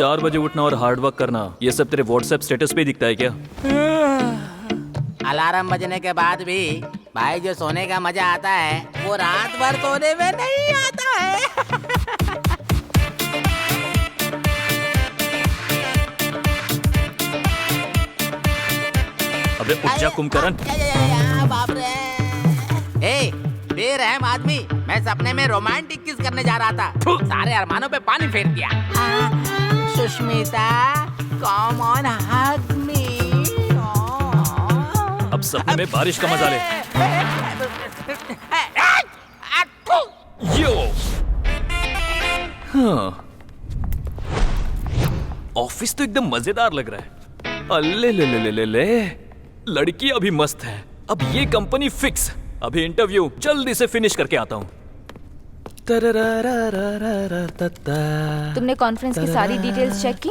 4 बजे उठना और हार्ड वर्क करना, ये सब तेरे व्हाट्सएप स्टेटस पे ही दिखता है क्या? अलार्म बजने के बाद भी भाई जो सोने का मजा आता है वो रात भर सोने में नहीं आता है। अबे उठ जा कुंभकर्ण। बाप रे। ए, बेरहम आदमी, मैं सपने में रोमांटिक किस करने जा रहा था, सारे अरमानों पे पानी फेर दिया। सुष्मिता, कम ऑन हग मी। अब सपने में बारिश का मजा ले। यो हाँ, ऑफिस तो एकदम मजेदार लग रहा है। अल्ले ले ले ले ले ले, लड़की अभी मस्त है। अब ये कंपनी फिक्स। अभी इंटरव्यू जल्दी से फिनिश करके आता हूँ। तुमने कॉन्फ्रेंस की सारी डिटेल्स चेक की?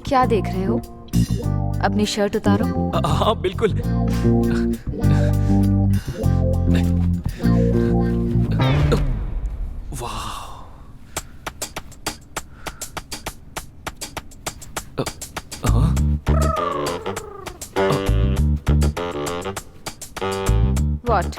क्या देख रहे हो? अपनी शर्ट उतारो। हाँ बिल्कुल। वाह, व्हाट?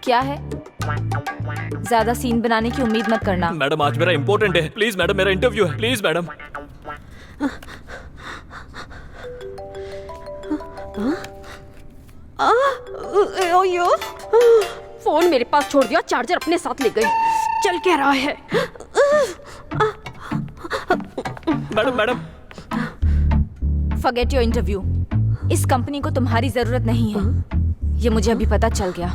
क्या है? ज्यादा सीन बनाने की उम्मीद मत करना। मैडम आज मेरा इंपॉर्टेंट है, प्लीज मैडम, मेरा इंटरव्यू है, प्लीज मैडम। ओयो, फोन मेरे पास छोड़ दिया, चार्जर अपने साथ ले गई। चल क्या रहा है? Madam madam, forget your interview. इस कंपनी को तुम्हारी जरूरत नहीं है, ये मुझे अभी पता चल गया।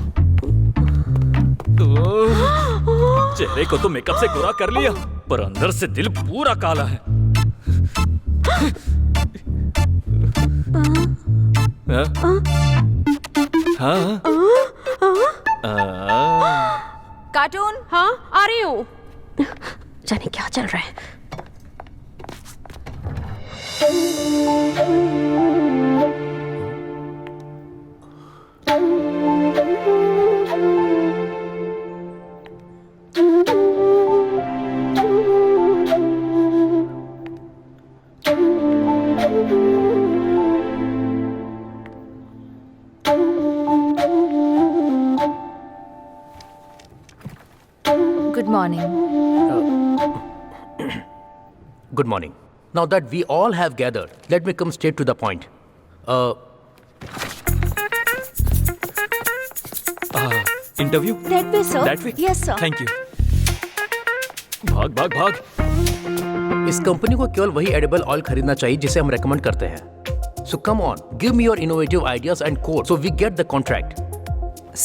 चेहरे को तो मेकअप से गोरा कर लिया, पर अंदर से दिल पूरा काला है। हाँ? कार्टून। हाँ आ रही हूँ। जाने क्या चल रहा है। Good morning. Good morning. Now that we all have gathered, let me come straight to the point. Interview That way, sir. That way? Yes, sir. Thank you. भाग भाग भाग। इस कंपनी को केवल वही एडिबल ऑयल खरीदना चाहिए जिसे हम रेकमेंड करते हैं। So come on, give me your innovative ideas and code so we get the contract.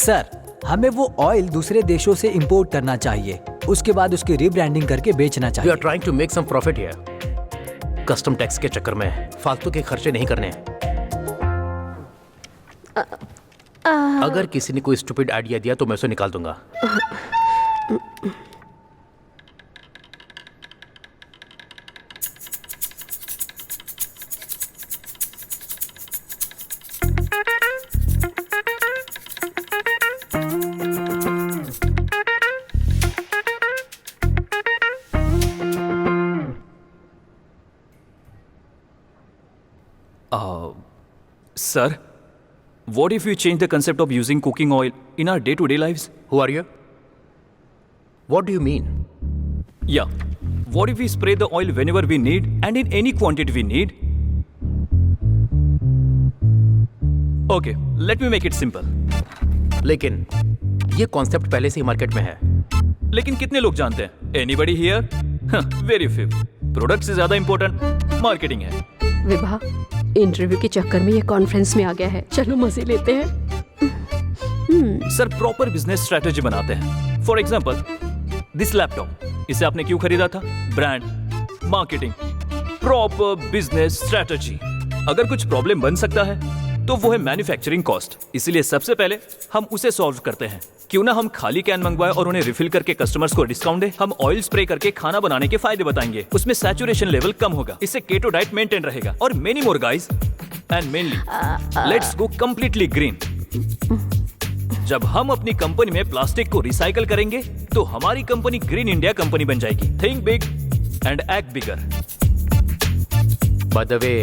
Sir, हमें वो ऑयल दूसरे देशों से इंपोर्ट करना चाहिए, उसके बाद उसकी रीब्रांडिंग करके बेचना We चाहिए। are trying to make some profit here. Custom tax के चक्कर में फालतू के खर्चे नहीं करने। अगर किसी ने कोई स्टूपिड आइडिया दिया तो मैं उसे निकाल दूंगा। Sir, what if we change the concept of using cooking oil in our day-to-day lives? Who are you? What do you mean? Yeah. What if we spray the oil whenever we need and in any quantity we need? Okay, let me make it simple. लेकिन ये concept पहले से ही market में है. लेकिन कितने लोग जानते हैं? Anybody here? Very few. Product से ज्यादा इंपॉर्टेंट मार्केटिंग है. विभा, इंटरव्यू के चक्कर में ये कॉन्फ्रेंस में आ गया है. चलो मजे लेते हैं. सर प्रॉपर बिजनेस स्ट्रेटेजी बनाते हैं. फॉर एग्जाम्पल दिस लैपटॉप, इसे आपने क्यों खरीदा था? Brand, marketing, proper business strategy. अगर कुछ प्रॉब्लम बन सकता है तो वो है मैन्युफैक्चरिंग कॉस्ट. इसीलिए सबसे पहले हम उसे सॉल्व करते हैं. क्यों ना हम खाली कैन मंगवाए और उन्हें रिफिल करके कस्टमर्स को डिस्काउंट दे. हम ऑयल स्प्रे करके खाना बनाने के फायदे बताएंगे. उसमें सैचुरेशन लेवल कम होगा. इससे केटो डाइट मेंटेन रहेगा. और many more guys. And mainly let's go completely green. जब हम अपनी कंपनी में प्लास्टिक को रिसाइकल करेंगे तो हमारी कंपनी ग्रीन इंडिया कंपनी बन जाएगी. Think big and act bigger. By the way,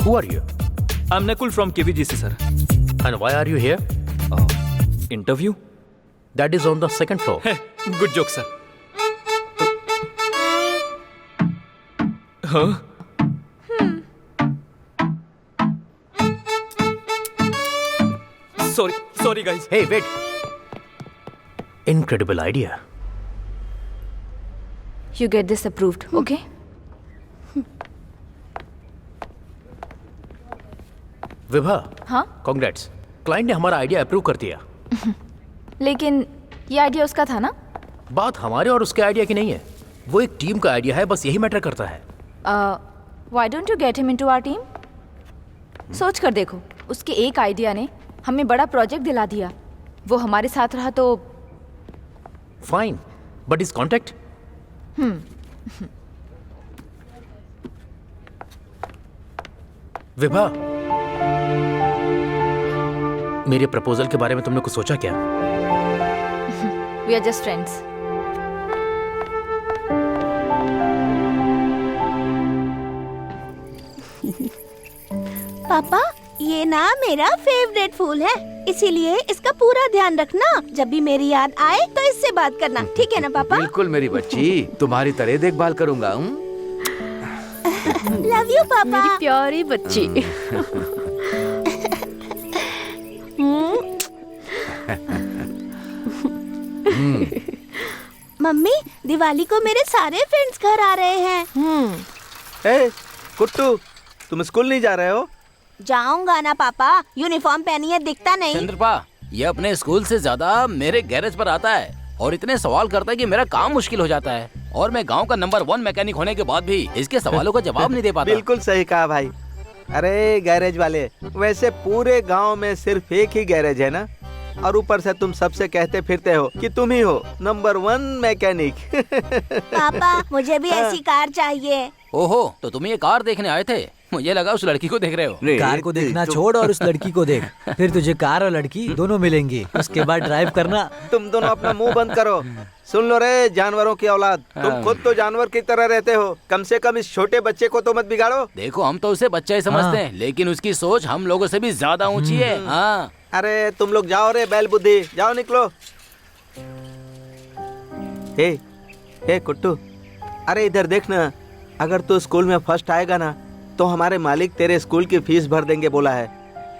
who are you? I am Nakul from KVGC sir. And why are you here? Interview. That is on the second floor. Good joke sir. हाँ. Sorry guys. Hey, wait. Incredible idea. You get this approved, okay? Vibha, हाँ? Congrats. Client ने हमारा idea approve कर दिया. लेकिन ये idea उसका था ना? बात हमारे और उसके आइडिया की नहीं है. वो एक टीम का आइडिया है, बस यही मैटर करता है. Why don't you get him into our team? सोच कर देखो, उसके एक आइडिया ने हमें बड़ा प्रोजेक्ट दिला दिया. वो हमारे साथ रहा तो. Fine, but is contact. Vibha, मेरे प्रपोजल के बारे में तुमने कुछ सोचा क्या? We are just friends. पापा, ये ना मेरा फेवरेट फूल है, इसीलिए इसका पूरा ध्यान रखना. जब भी मेरी याद आए तो इससे बात करना, ठीक है ना पापा? बिल्कुल मेरी बच्ची, तुम्हारी तरह देखभाल करूंगा. लव यू पापा. मेरी प्यारी बच्ची. मम्मी, दिवाली को मेरे सारे फ्रेंड्स घर आ रहे हैं. ए, कुट्टू, तुम स्कूल नहीं जा रहे हो? जाऊंगा ना पापा, यूनिफॉर्म पहनी है, दिखता नहीं. चंद्रपा, ये अपने स्कूल से ज्यादा मेरे गैरेज पर आता है और इतने सवाल करता है कि मेरा काम मुश्किल हो जाता है. और मैं गांव का नंबर 1 मैकेनिक होने के बाद भी इसके सवालों का जवाब नहीं दे पाता. बिल्कुल सही कहा भाई. अरे गैरेज वाले, वैसे पूरे गांव में सिर्फ एक ही गैरेज है ना, और ऊपर से तुम सबसे कहते फिरते हो कि तुम ही हो नंबर 1 मैकेनिक. पापा, मुझे भी ऐसी कार चाहिए. ओहो, तो तुम ये कार देखने आए थे? मुझे लगा उस लड़की को देख रहे हो. कार को देखना छोड़ और उस लड़की को देख. फिर तुझे कार और लड़की दोनों मिलेंगी. उसके बाद ड्राइव करना. तुम दोनों अपना मुंह बंद करो. सुन लो रे जानवरों की औलाद, तुम खुद तो जानवर की तरह रहते हो. कम से कम इस छोटे बच्चे को तो मत बिगाड़ो. देखो, हम तो उसे बच्चा ही समझते हैं, लेकिन उसकी सोच हम लोगों से भी ज्यादा ऊंची है. हाँ. अरे तुम लोग जाओ रे बैल बुद्धि, जाओ निकलो. हे कुट्टू, अरे इधर देखना. अगर तू स्कूल में फर्स्ट आएगा ना तो हमारे मालिक तेरे स्कूल की फीस भर देंगे बोला है.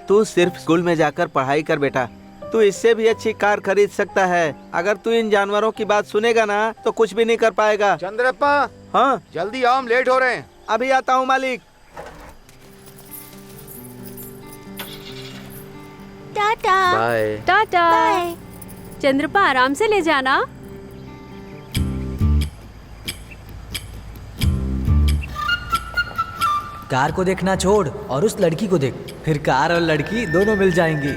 तू सिर्फ स्कूल में जाकर पढ़ाई कर बेटा. तू इससे भी अच्छी कार खरीद सकता है. अगर तू इन जानवरों की बात सुनेगा ना तो कुछ भी नहीं कर पाएगा. चंद्रप्पा, हाँ जल्दी आओ, हम लेट हो रहे हैं. अभी आता हूँ मालिक. टाटा. बाय. टाटा. बाय. चंद्रपा, आराम से ले जाना. कार को देखना छोड़ और उस लड़की को देख. फिर कार और लड़की दोनों मिल जाएंगी.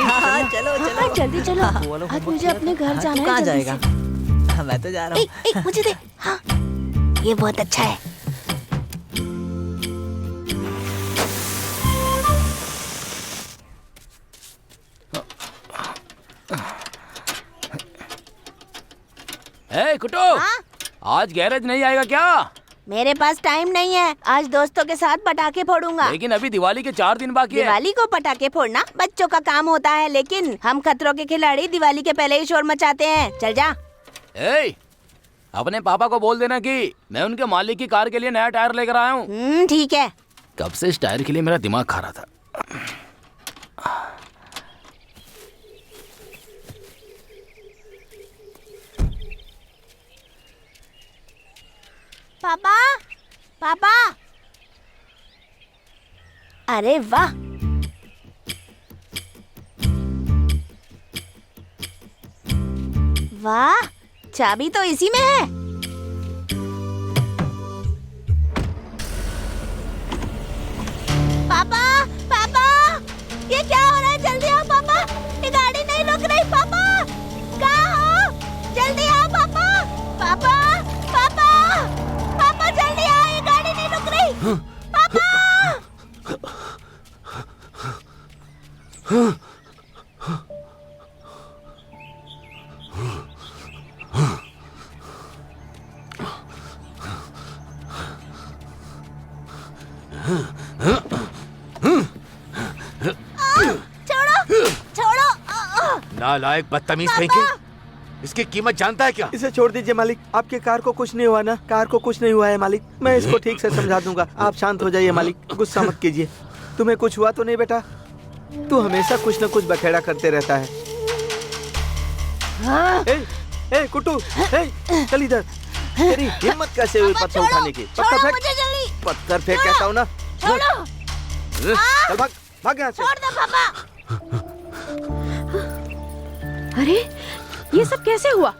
हाँ, जल्दी चलो. आज मुझे अपने घर जाना है. कहाँ जल्दी जाएगा? से. मैं तो जा रहा हूँ. एक मुझे दे. हाँ, ये बहुत अच्छा है. कुटो, हाँ? आज गैरेज नहीं आएगा क्या? मेरे पास टाइम नहीं है, आज दोस्तों के साथ पटाखे फोड़ूंगा। लेकिन अभी दिवाली के 4 दिन बाकी है। दिवाली को पटाखे फोड़ना बच्चों का काम होता है, लेकिन हम खतरों के खिलाड़ी दिवाली के पहले ही शोर मचाते हैं। चल जा। ए, अपने पापा को बोल देना कि मैं उनके मालिक की कार के लिए नया टायर लेकर आया हूँ। ठीक है। कब से इस टायर के लिए मेरा दिमाग खा रहा था। पापा, पापा, अरे वाह, वाह, चाबी तो इसी में है। पापा, पापा, ये क्या हो रहा है? जल्दी आओ पापा, ये गाड़ी नहीं रुक रही। पापा, कहाँ हो? जल्दी आओ पापा, पापा, पापा, पापा जल्दी आओ, ये गाड़ी नहीं रुक रही। पापा, छोड़ो, छोड़ो। नालायक बदतमीज कहीं के। इसकी कीमत जानता है क्या? इसे छोड़ दीजिए मालिक, आपके कार को कुछ नहीं हुआ ना? कार को कुछ नहीं हुआ है मालिक, मैं इसको ठीक से समझा दूंगा। आप शांत हो जाइए मालिक, गुस्सा मत कीजिए। तुम्हें कुछ हुआ तो नहीं बेटा? तू हमेशा कुछ न कुछ बखेड़ा करते रहता है। ए कुट्टू, चल इधर। तेरी हिम्मत कैसे हुई पत्थर उठाने की? पत्थर फेंक, मुझे जल्दी। पत्थर फेंक कहता हूँ ना। छोड़ो। चल भाग, भाग यहाँ से। छोड़ दो पापा। अरे ये सब कैसे हुआ?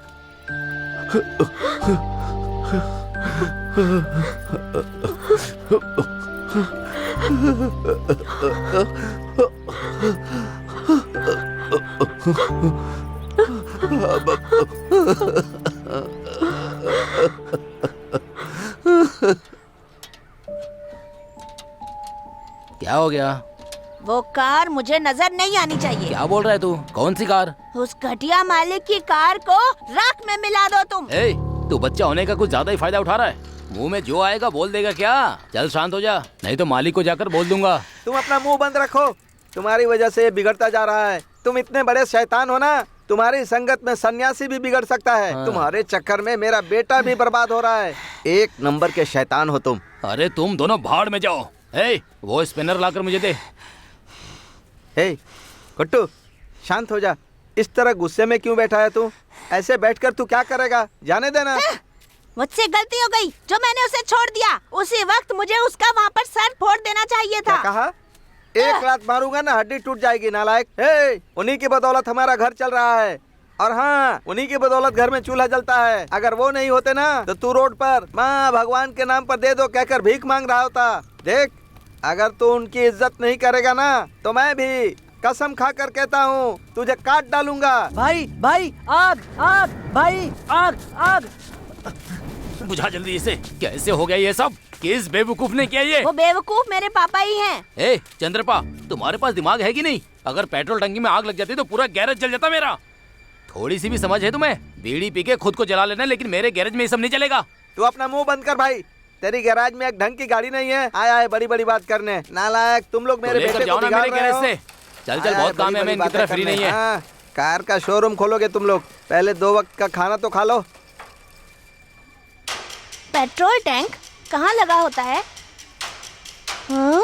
क्या हो गया? वो कार मुझे नजर नहीं आनी चाहिए। क्या बोल रहा है तू? कौन सी कार? उस घटिया मालिक की कार को राख में मिला दो तुम। ए, तू बच्चा होने का कुछ ज्यादा ही फायदा उठा रहा है। मुंह में जो आएगा बोल देगा क्या? चल शांत हो जा, नहीं तो मालिक को जाकर बोल दूंगा। तुम अपना मुंह बंद रखो, तुम्हारी वजह से ये बिगड़ता जा रहा है। तुम इतने बड़े शैतान हो ना, तुम्हारी संगत में सन्यासी भी बिगड़ सकता है। तुम्हारे चक्कर में मेरा बेटा भी बर्बाद हो रहा है। एक नंबर के शैतान हो तुम। अरे तुम दोनों भाड़ में जाओ। ए, वो स्पिनर लाकर मुझे दे। हे कुट्टू, शांत हो जा। इस तरह गुस्से में क्यों बैठा है तू? ऐसे बैठकर तू क्या करेगा? जाने देना। मुझसे गलती हो गई जो मैंने उसे छोड़ दिया। उसी वक्त मुझे उसका वहाँ पर सर फोड़ देना चाहिए था। क्या कहा? एक लात मारूंगा ना हड्डी टूट जाएगी नालायक। हे, उन्हीं की बदौलत हमारा घर चल रहा है। और हाँ, उन्हीं की बदौलत घर में चूल्हा जलता है। अगर वो नहीं होते ना तो तू रोड पर माँ भगवान के नाम पर दे दो कहकर भीख मांग रहा होता। देख, अगर तू उनकी इज्जत नहीं करेगा ना तो मैं भी कसम खा कर कहता हूँ तुझे काट डालूंगा। भाई भाई, आग आग, भाई आग आग। बुझा जल्दी इसे। कैसे हो गया ये सब? किस बेवकूफ ने किया ये? वो बेवकूफ मेरे पापा ही हैं। ए चंद्रपा, तुम्हारे पास दिमाग है कि नहीं? अगर पेट्रोल टंकी में आग लग जाती तो पूरा गैरेज जल जाता मेरा। थोड़ी सी भी समझ है तुम्हें? बीड़ी पी के खुद को जला लेना, लेकिन मेरे गैरेज में ये सब नहीं चलेगा। तू अपना मुंह बंद कर भाई। तेरी गैराज में एक ढंग की गाड़ी नहीं है, आया है बड़ी बड़ी बात करने। नालायक, तुम लोग मेरे बेटे को बिगाड़ रहे हो। चल चल, बहुत काम है, मैं इनकी तरह फ्री नहीं है। हाँ, कार का शोरूम खोलोगे तुम लोग? पहले 2 वक्त का खाना तो खा लो। पेट्रोल टैंक कहाँ लगा होता है? हाँ?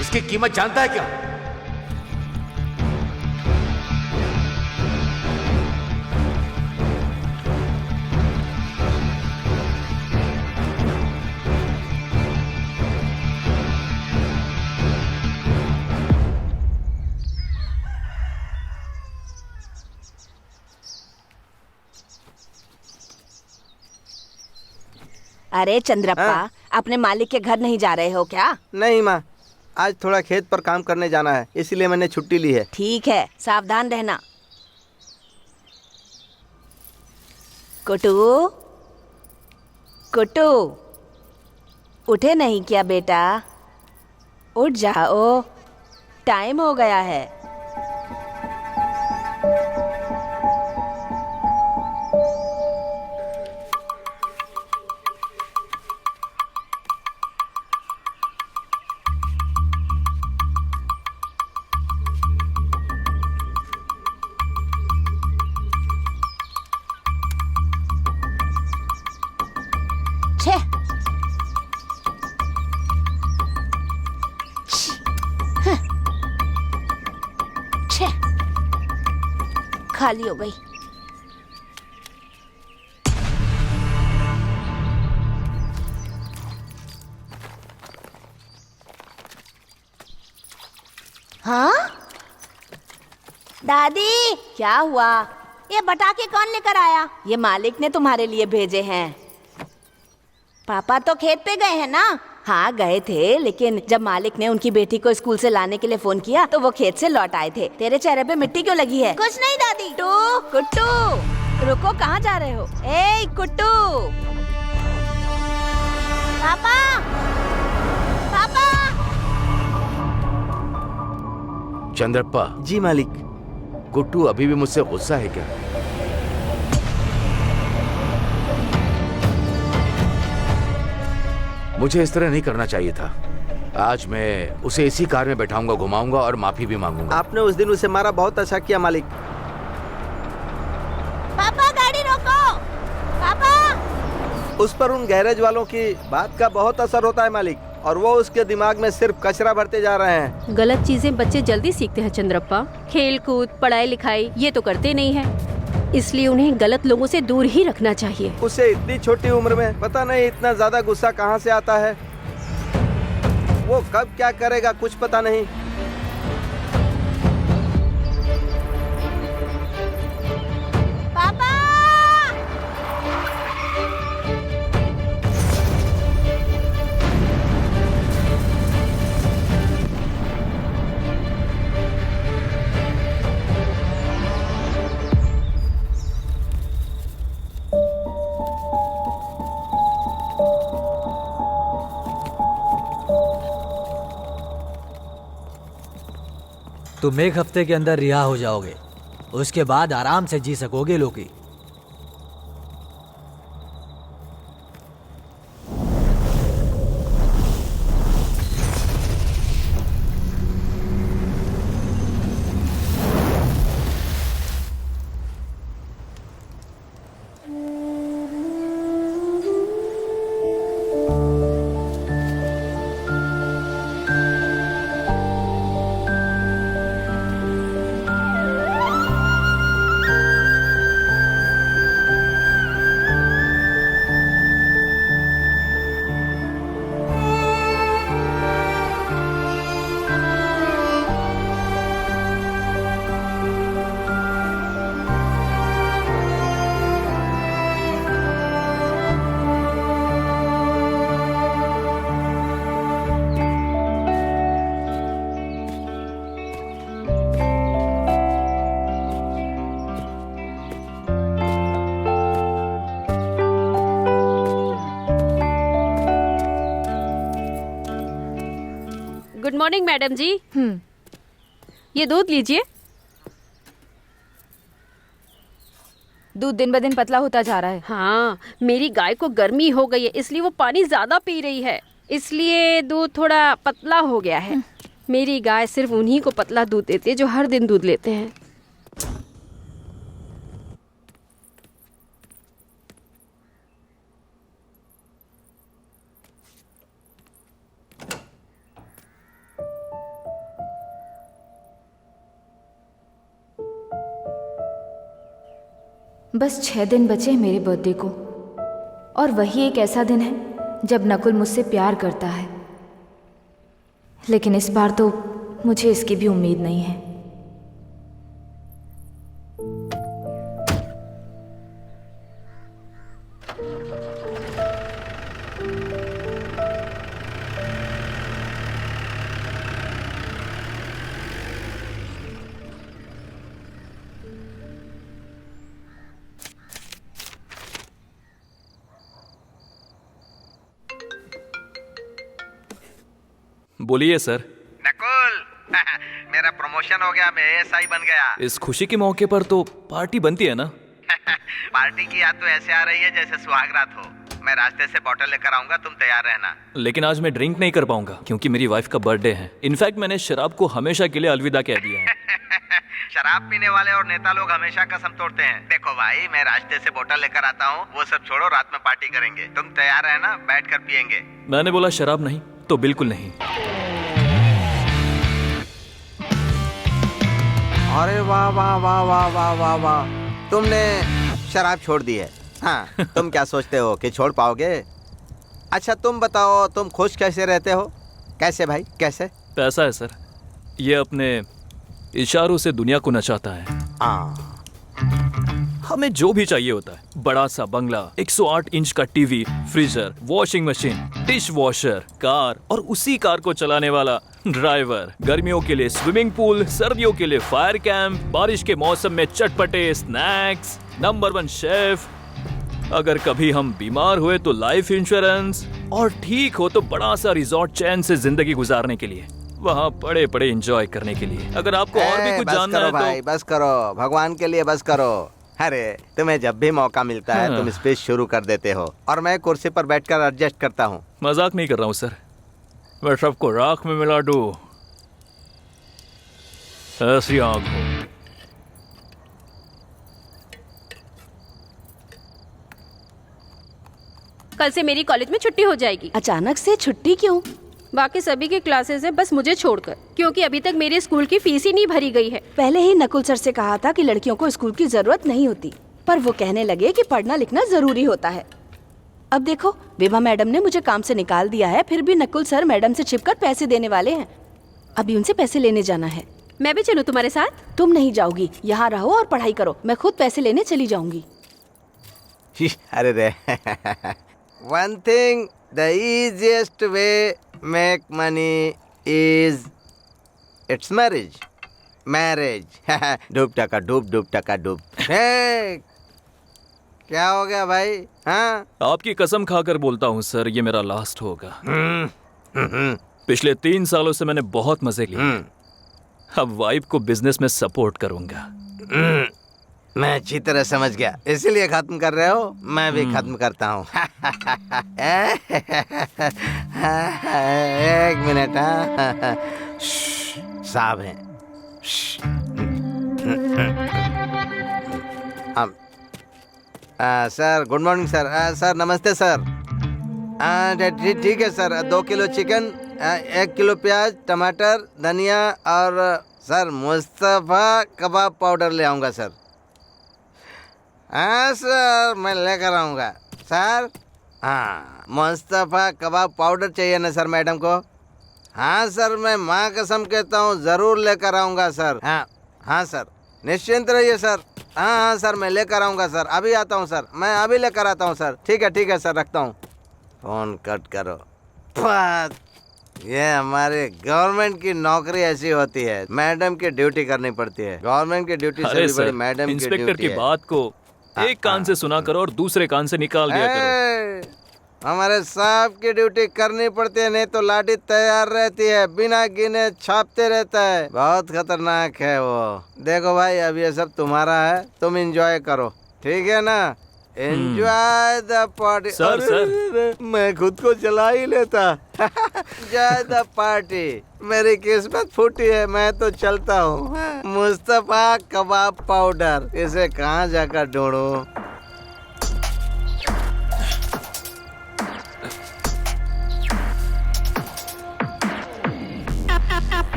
इसकी कीमत जानता है क्या? अरे चंद्रप्पा, हाँ? अपने मालिक के घर नहीं जा रहे हो क्या? नहीं माँ, आज थोड़ा खेत पर काम करने जाना है, इसीलिए मैंने छुट्टी ली है। ठीक है, सावधान रहना। कुटू, कुटू, उठे नहीं क्या बेटा? उठ जाओ, टाइम हो गया है। छे, छे, खाली हो गई। हाँ दादी, क्या हुआ? ये पटाखे कौन लेकर आया? ये मालिक ने तुम्हारे लिए भेजे हैं। पापा तो खेत पे गए हैं ना? हाँ गए थे, लेकिन जब मालिक ने उनकी बेटी को स्कूल से लाने के लिए फोन किया तो वो खेत से लौट आए थे। तेरे चेहरे पे मिट्टी क्यों लगी है? कुछ नहीं दादी। कुट्टू, कुट्टू, रुको, कहाँ जा रहे हो? ए कुट्टू, पापा, पापा। चंद्रप्पा, जी मालिक। गुट्टू अभी भी मुझसे गुस्सा है क्या? मुझे इस तरह नहीं करना चाहिए था। आज मैं उसे इसी कार में बैठाऊंगा, घुमाऊंगा और माफी भी मांगूंगा। आपने उस दिन उसे मारा, बहुत अच्छा किया मालिक। पापा गाड़ी रोको, पापा। उस पर उन गैरेज वालों की बात का बहुत असर होता है मालिक, और वो उसके दिमाग में सिर्फ कचरा भरते जा रहे हैं। गलत चीजें बच्चे जल्दी सीखते हैं चंद्रप्पा। खेल कूद, पढ़ाई लिखाई ये तो करते नहीं है, इसलिए उन्हें गलत लोगों से दूर ही रखना चाहिए। उसे इतनी छोटी उम्र में पता नहीं इतना ज्यादा गुस्सा कहाँ से आता है। वो कब क्या करेगा कुछ पता नहीं। पापा, तुम एक हफ्ते के अंदर रिहा हो जाओगे, उसके बाद आराम से जी सकोगे लोकी। गुड मॉर्निंग मैडम जी। ये दूध लीजिए। दूध दिन ब दिन पतला होता जा रहा है। हाँ, मेरी गाय को गर्मी हो गई है, इसलिए वो पानी ज्यादा पी रही है, इसलिए दूध थोड़ा पतला हो गया है। मेरी गाय सिर्फ उन्हीं को पतला दूध देती है जो हर दिन दूध लेते हैं। बस 6 दिन बचे हैं मेरे बर्थडे को, और वही एक ऐसा दिन है जब नकुल मुझसे प्यार करता है। लेकिन इस बार तो मुझे इसकी भी उम्मीद नहीं है। बोलिए सर। नकुल मेरा प्रमोशन हो गया, मैं एएसआई बन गया। इस खुशी के मौके पर तो पार्टी बनती है ना। पार्टी की याद तो ऐसे आ रही है जैसे सुहागरात हो। मैं रास्ते से बोतल लेकर आऊंगा, तुम तैयार रहना। लेकिन आज मैं ड्रिंक नहीं कर पाऊंगा क्योंकि मेरी वाइफ का बर्थडे है। इनफैक्ट मैंने शराब को हमेशा के लिए अलविदा कह दिया है। शराब पीने वाले और नेता लोग हमेशा कसम तोड़ते हैं। देखो भाई, मैं रास्ते से बोतल लेकर आता हूँ, वो सब छोड़ो, रात में पार्टी करेंगे। तुम तैयार रहना, बैठ कर पियेंगे। मैंने बोला शराब नहीं तो बिल्कुल नहीं। अरे वाह वाह वाह वाह वाह वाह वाह, तुमने शराब छोड़ दी है। हाँ, तुम क्या सोचते हो कि छोड़ पाओगे? अच्छा तुम बताओ, तुम खुश कैसे रहते हो? कैसे भाई, कैसे? पैसा है सर, ये अपने इशारों से दुनिया को नचाता है। हमें जो भी चाहिए होता है, बड़ा सा बंगला, 108 इंच का TV, freezer, washing machine, dish washer, car और उसी कार को चलाने वाला ड्राइवर, गर्मियों के लिए स्विमिंग पूल, सर्दियों के लिए फायर कैंप, बारिश के मौसम में चटपटे स्नैक्स, नंबर 1 शेफ, अगर कभी हम बीमार हुए तो लाइफ इंश्योरेंस, और ठीक हो तो बड़ा सा रिजॉर्ट चैन से जिंदगी गुजारने के लिए, वहाँ पड़े पड़े एंजॉय करने के लिए। अगर आपको और भी कुछ जानना है भाई, तो बस करो, भगवान के लिए बस करो। अरे तुम्हें जब भी मौका मिलता है तुम स्पीच शुरू कर देते हो और मैं कुर्सी पर बैठकर एडजस्ट करता हूँ। मजाक नहीं कर रहा हूँ सर, मैं सबको राख में मिला दूं, ऐसी आंख हो। कल से मेरी कॉलेज में छुट्टी हो जाएगी। अचानक से छुट्टी क्यों? बाकी सभी की क्लासेस हैं, बस मुझे छोड़कर, क्योंकि अभी तक मेरे स्कूल की फीस ही नहीं भरी गई है। पहले ही नकुल सर से कहा था कि लड़कियों को स्कूल की जरूरत नहीं होती, पर वो कहने लगे कि पढ़ना लिखना जरूरी होता है। अब देखो, विभा मैडम ने मुझे काम से निकाल दिया है, फिर भी नकुल सर मैडम से छिपकर पैसे देने वाले हैं। अभी उनसे पैसे लेने जाना है। मैं भी चलूं तुम्हारे साथ? तुम नहीं जाओगी, यहाँ रहो और पढ़ाई करो, मैं खुद पैसे लेने चली जाऊंगी। अरे रे one thing, the easiest way make money is it's marriage. डूब टका डूब, डूब टका डूब। क्या हो गया भाई? हाँ, आपकी कसम खाकर बोलता हूँ सर, ये मेरा लास्ट होगा। पिछले 3 सालों से मैंने बहुत मजे लिए, अब वाइफ को बिजनेस में सपोर्ट करूंगा। मैं अच्छी तरह समझ गया, इसीलिए खत्म कर रहे हो, मैं भी खत्म करता हूँ। एक मिनट, साहब हैं। Sir good morning sir. Sir नमस्ते सर। ठीक है सर, 2 किलो चिकन, 1 किलो प्याज, टमाटर, धनिया और सर मुस्तफ़ा कबाब पाउडर ले आऊँगा सर। हाँ सर, मैं लेकर आऊँगा सर। हाँ, मुस्तफ़ा कबाब पाउडर चाहिए ना सर मैडम को? हाँ सर, मैं माँ कसम कहता हूँ ज़रूर लेकर आऊँगा सर। हाँ हाँ सर, निश्चिंत रहिए सर। हाँ हाँ सर, मैं लेकर आऊँगा सर, अभी आता हूँ सर, मैं अभी लेकर आता हूँ सर। ठीक है सर, रखता हूँ। फ़ोन कट करो। ये हमारे गवर्नमेंट की नौकरी ऐसी होती है, मैडम की ड्यूटी करनी पड़ती है। गवर्नमेंट की ड्यूटी से भी बड़ी मैडम की इंस्पेक्टर ड्यूटी की है। बात को एक कान से सुना करो और दूसरे कान से निकाल दिया करो। हमारे साहब की ड्यूटी करनी पड़ती है, नहीं तो लाठी तैयार रहती है, बिना गिने छापते रहता है। बहुत खतरनाक है वो। देखो भाई, अब ये सब तुम्हारा है, तुम एंजॉय करो, ठीक है ना? Enjoy the party. सर, मैं खुद को जला ही लेता। Enjoy the party. मेरी किस्मत फूटी है, मैं तो चलता हूँ। मुस्तफ़ा कबाब पाउडर, इसे कहाँ जाकर ढूंढूं?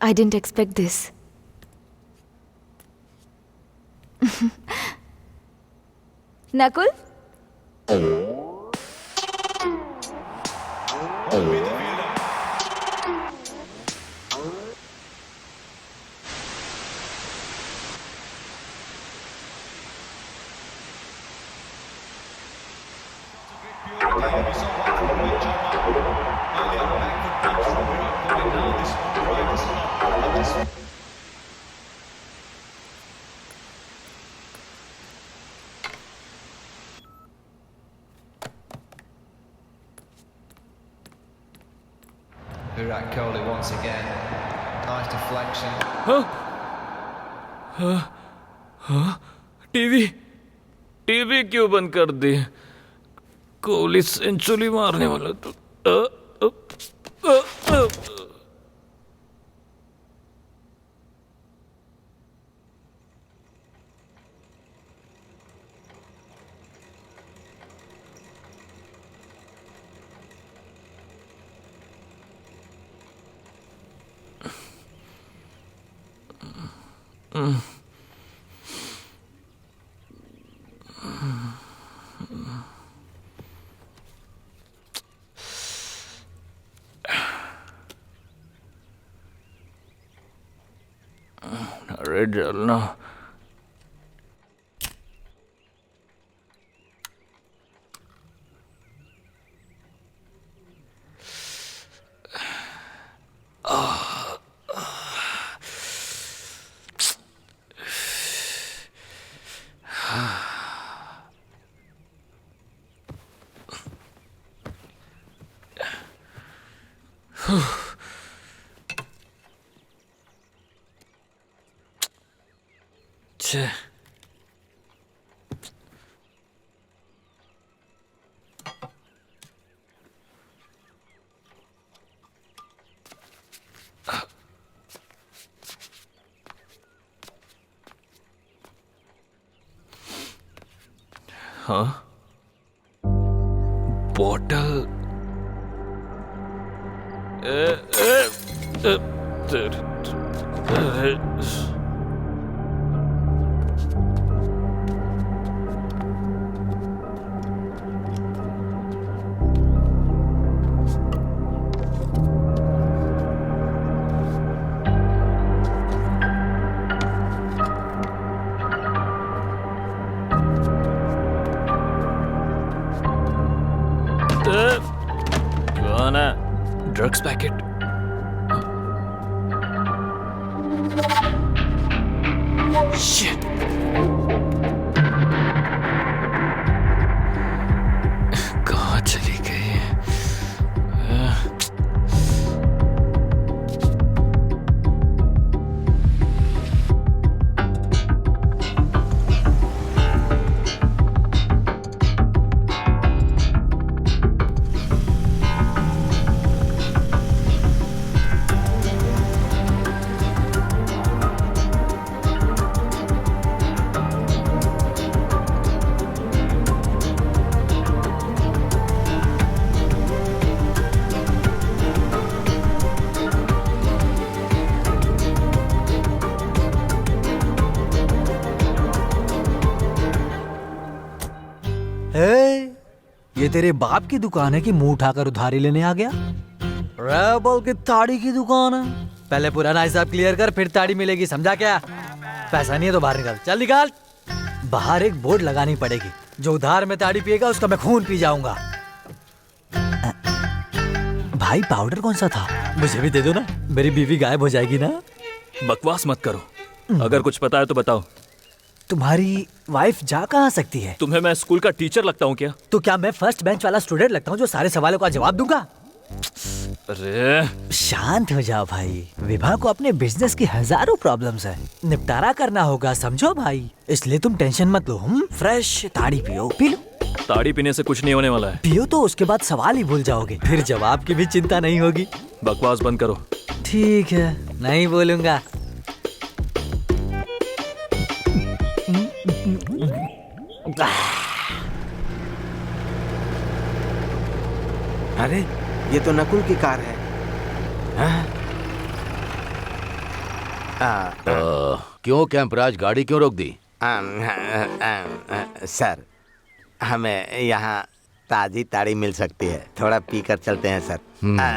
I didn't expect this. Nakul? Virat Kohli once again. Nice deflection. TV क्यों बंद कर दी? कोहली सेंचुरी मारने वाला तो अरे जलना। छे हाँ बॉटल कौन है? Drugs packet. Shit. कहाँ चली गई? ये तेरे बाप की दुकान है कि मुंह उठाकर उधारी लेने आ गया? रेबल की ताड़ी की दुकान है। पहले पुराना हिसाब क्लियर कर, फिर ताड़ी मिलेगी, समझा क्या? पैसा नहीं है तो बाहर निकाल, चल निकाल। बाहर एक बोर्ड लगानी पड़ेगी, जो उधार में ताड़ी पिएगा उसका मैं खून पी जाऊंगा। भाई पाउडर कौन सा था? मुझे भी दे दो ना, मेरी बीवी गायब हो जाएगी ना। बकवास मत करो, अगर कुछ पता है तो बताओ। तुम्हारी वाइफ जा कहाँ सकती है? तुम्हें मैं स्कूल का टीचर लगता हूँ क्या? तो क्या मैं फर्स्ट बेंच वाला स्टूडेंट लगता हूँ जो सारे सवालों का जवाब दूंगा? अरे शांत हो जाओ भाई, विभा को अपने बिजनेस की हजारों प्रॉब्लम्स है, निपटारा करना होगा, समझो भाई। इसलिए तुम टेंशन मत लो। फ्रेश ताड़ी पियो, पी लो। ताड़ी पीने से कुछ नहीं होने वाला है। पियो तो उसके बाद सवाल ही भूल जाओगे, फिर जवाब की भी चिंता नहीं होगी। बकवास बंद करो। ठीक है, नहीं बोलूंगा। अरे ये तो नकुल की कार है। क्यों कैंपराज, गाड़ी क्यों रोक दी? सर हमें यहाँ ताजी ताड़ी मिल सकती है, थोड़ा पी कर चलते हैं सर।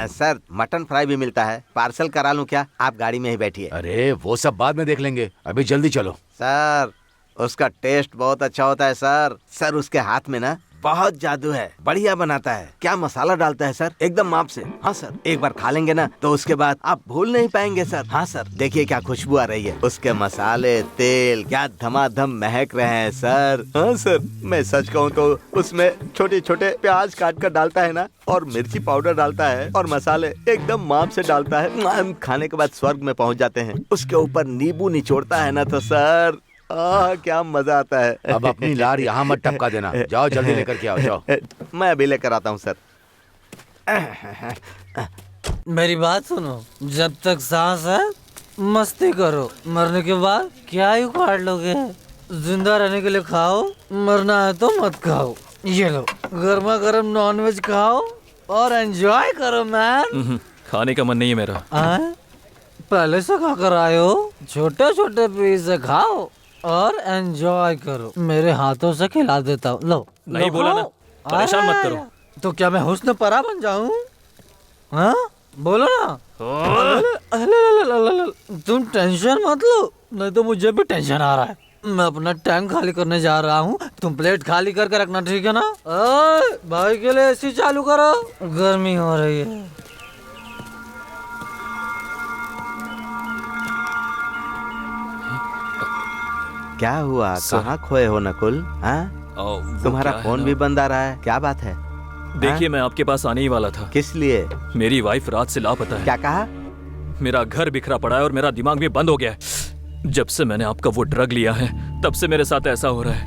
सर मटन फ्राई भी मिलता है, पार्सल करा लूँ क्या? आप गाड़ी में ही बैठिए। अरे वो सब बाद में देख लेंगे, अभी जल्दी चलो। सर उसका टेस्ट बहुत अच्छा होता है सर। सर उसके हाथ में ना बहुत जादू है, बढ़िया बनाता है। क्या मसाला डालता है सर, एकदम माप से। हाँ सर, एक बार खा लेंगे ना तो उसके बाद आप भूल नहीं पाएंगे सर। हाँ सर, देखिए क्या खुशबू आ रही है, उसके मसाले तेल क्या धमाधम महक रहे हैं सर। हाँ सर, मैं सच कहूँ तो उसमें छोटे छोटे प्याज काट कर डालता है ना, और मिर्ची पाउडर डालता है, और मसाले एकदम माप से डालता है। खाने के बाद स्वर्ग में पहुँच जाते हैं। उसके ऊपर नींबू निचोड़ता है ना तो सर क्या मजा आता है। अब अपनी लार यहाँ मत टपका देना, जाओ जल्दी लेकर के आओ, जाओ। मैं अभी लेकर आता हूँ सर। मेरी बात सुनो, जब तक सांस है मस्ती करो, मरने के बाद क्या ही उखाड़ लोगे। जिंदा रहने के लिए खाओ, मरना है तो मत खाओ। ये लो गर्मा गर्म नॉनवेज खाओ और एंजॉय करो मैन। खाने का मन नहीं है मेरा। पहले से खा कर आए हो, छोटे छोटे पीस खाओ और एंजॉय करो। मेरे हाथों से खिला देता हूँ, लो। नहीं बोला ना, परेशान मत करो। तो क्या मैं हुस्न परा बन जाऊँ? हाँ बोलो ना। तुम टेंशन मत लो, नहीं तो मुझे भी टेंशन आ रहा है। मैं अपना टैंक खाली करने जा रहा हूँ, तुम प्लेट खाली करके रखना, ठीक है ना? भाई के लिए एसी चालू करो, गर्मी हो रही है। क्या हुआ, कहाँ खोए हो नकुल? हाँ, तुम्हारा फोन भी बंद आ रहा है, क्या बात है? देखिए, मैं आपके पास आने ही वाला था। किस लिए? मेरी वाइफ रात से लापता है। क्या कहा? मेरा घर बिखरा पड़ा है और मेरा दिमाग भी बंद हो गया है। जब से मैंने आपका वो ड्रग लिया है, तब से मेरे साथ ऐसा हो रहा है।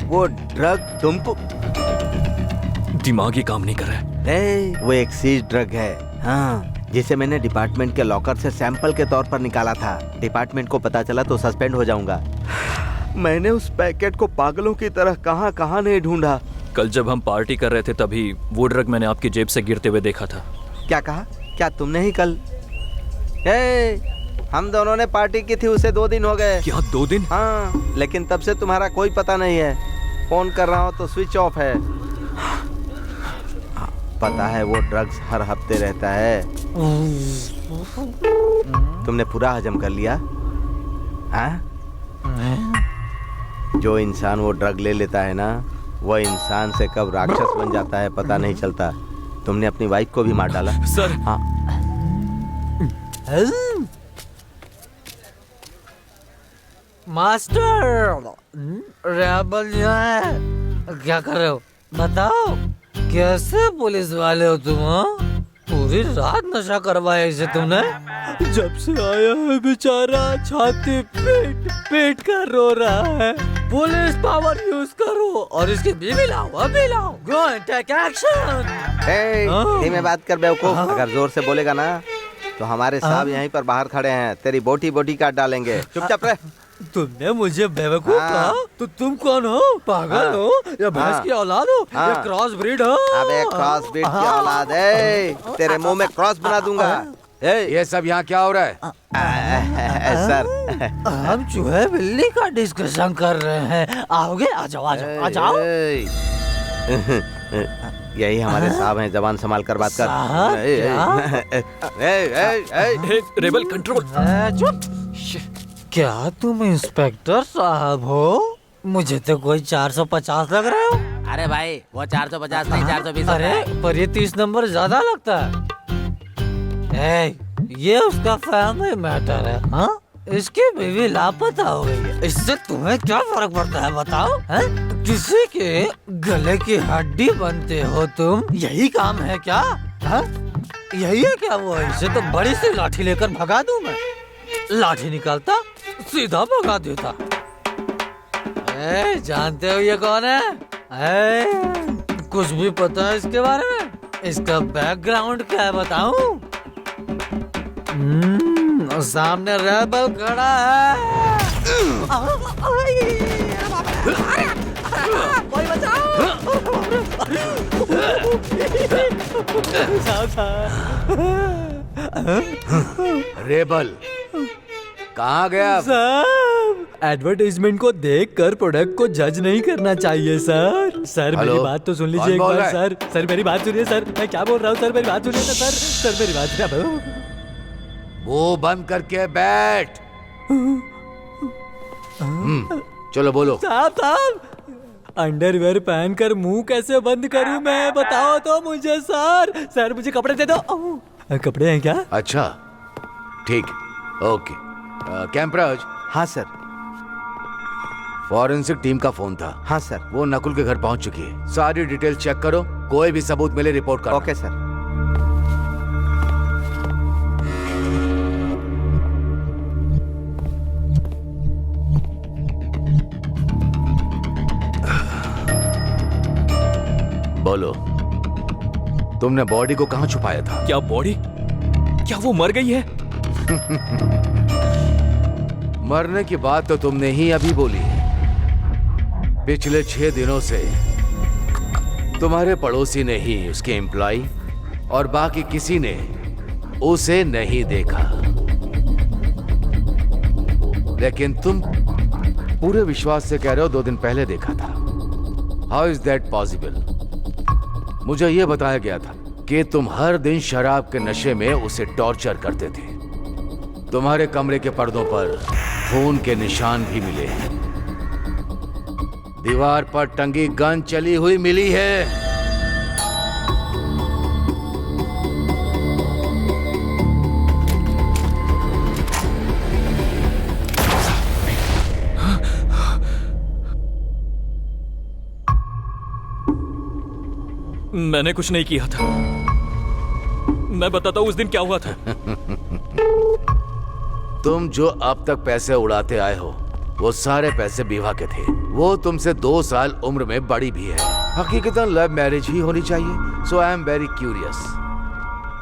वो ड्रग तुमको? दिमाग ही काम नहीं कर रहा है। वो एक सीज ड्रग है, हाँ, जिसे मैंने डिपार्टमेंट के लॉकर से सैंपल के तौर पर निकाला था। डिपार्टमेंट को पता चला तो सस्पेंड हो जाऊंगा। मैंने उस पैकेट को पागलों की तरह कहां कहां नहीं ढूंढा। कल जब हम पार्टी कर रहे थे तभी वो ड्रग मैंने आपकी जेब से गिरते हुए देखा था। क्या कहा? क्या तुमने ही कल? हम दोनों ने पार्टी की थी, उसे 2 दिन हो गए। क्या 2 दिन? हाँ, लेकिन तब से तुम्हारा कोई पता नहीं है। फोन कर रहा हूँ तो स्विच ऑफ है। पता है वो ड्रग्स हर हफ्ते रहता है। तुमने पूरा हजम कर लिया? हाँ? जो इंसान वो ड्रग ले लेता है ना, वो इंसान से कब राक्षस बन जाता है पता नहीं चलता। तुमने अपनी वाइफ को भी मार डाला। सर। हाँ। मास्टर, रेबल यहाँ है, क्या कर रहे हो बताओ? कैसे पुलिस वाले हो तुम? पूरी रात नशा करवाया इसे तुमने? जब से आया है बेचारा छाती पेट पेट कर रो रहा है। पुलिस पावर यूज करो और इसकी बीवी लाओ, अभी लाओ। Go and take action. धीमे बात कर बेवकूफ। अगर जोर से बोलेगा ना तो हमारे साहब यहीं पर बाहर खड़े हैं, तेरी बोटी बोटी काट डालेंगे। चुपचाप रह। तुमने मुझे बेवकूफ कहा? तो तुम कौन हो? पागल हो या भैंस की औलाद हो या क्रॉस ब्रीड हो? अबे क्रॉस ब्रीड की औलाद है, तेरे मुंह में क्रॉस बना दूंगा। ये सब यहाँ क्या हो रहा है? सर, हम चूहे बिल्ली का डिस्कशन कर रहे हैं। आओगे? आ जाओ आ जाओ आ जाओ। यही हमारे साहब हैं, जबान संभाल कर बात कर। Rebel control. चुप। क्या तुम इंस्पेक्टर साहब हो? मुझे तो कोई 450 लग रहे हो। अरे भाई, वो 450 नहीं 420। अरे पर ये 30 नंबर ज्यादा लगता है। ये उसका फैमिली मैटर है। हाँ, इसकी बीवी लापता हो गई है, इससे तुम्हें क्या फर्क पड़ता है बताओ? है? किसी के गले की हड्डी बनते हो तुम, यही काम है क्या? है? यही है क्या वो? इसे तो बड़ी सी लाठी लेकर भगा दूं मैं। लाठी निकालता सीधा भगा देता। जानते हो ये कौन है? कुछ भी पता है इसके बारे में? इसका बैकग्राउंड क्या है बताऊं? सामने रेबल खड़ा है। कोई बचाओ। रेबल कहाँ गया? सर, एडवर्टाइजमेंट को देखकर प्रोडक्ट को जज नहीं करना चाहिए सर। सर मेरी बात तो सुन लीजिए एक बार। सर सर मेरी बात सुनिए सर, मैं क्या बोल रहा हूँ सर, मेरी बात सुनिए ना सर। सर मेरी बात सुनिए। वो बंद करके बैठ। चलो बोलो। साहब साहब, अंडरवेयर पहनकर मुंह कैसे बंद करूं मैं, बताओ तो मुझे सर। सर मुझे कपड़े दे दो। कपड़े हैं क्या? अच्छा ठीक, ओके। कैंपराज। हाँ सर। फॉरेंसिक टीम का फोन था। हाँ सर। वो नकुल के घर पहुंच चुकी है। सारी डिटेल चेक करो, कोई भी सबूत मिले रिपोर्ट करो। Okay sir. बोलो, तुमने बॉडी को कहां छुपाया था? क्या बॉडी? क्या वो मर गई है? मरने की बात तो तुमने ही अभी बोली है। पिछले 6 दिनों से तुम्हारे पड़ोसी ने ही उसके एम्प्लॉय और बाकी किसी ने उसे नहीं देखा, लेकिन तुम पूरे विश्वास से कह रहे हो 2 दिन पहले देखा था। How is that possible? मुझे यह बताया गया था कि तुम हर दिन शराब के नशे में उसे टॉर्चर करते थे। तुम्हारे कमरे के पर्दों पर खून के निशान भी मिले हैं। दीवार पर टंगी गन चली हुई मिली है। मैंने कुछ नहीं किया था। मैं बताता हूं उस दिन क्या हुआ था। तुम जो अब तक पैसे उड़ाते आए हो, वो सारे पैसे विभा के थे। वो तुमसे 2 साल उम्र में बड़ी भी है। हकीकतन लव मैरिज ही होनी चाहिए। सो आई एम वेरी क्यूरियस,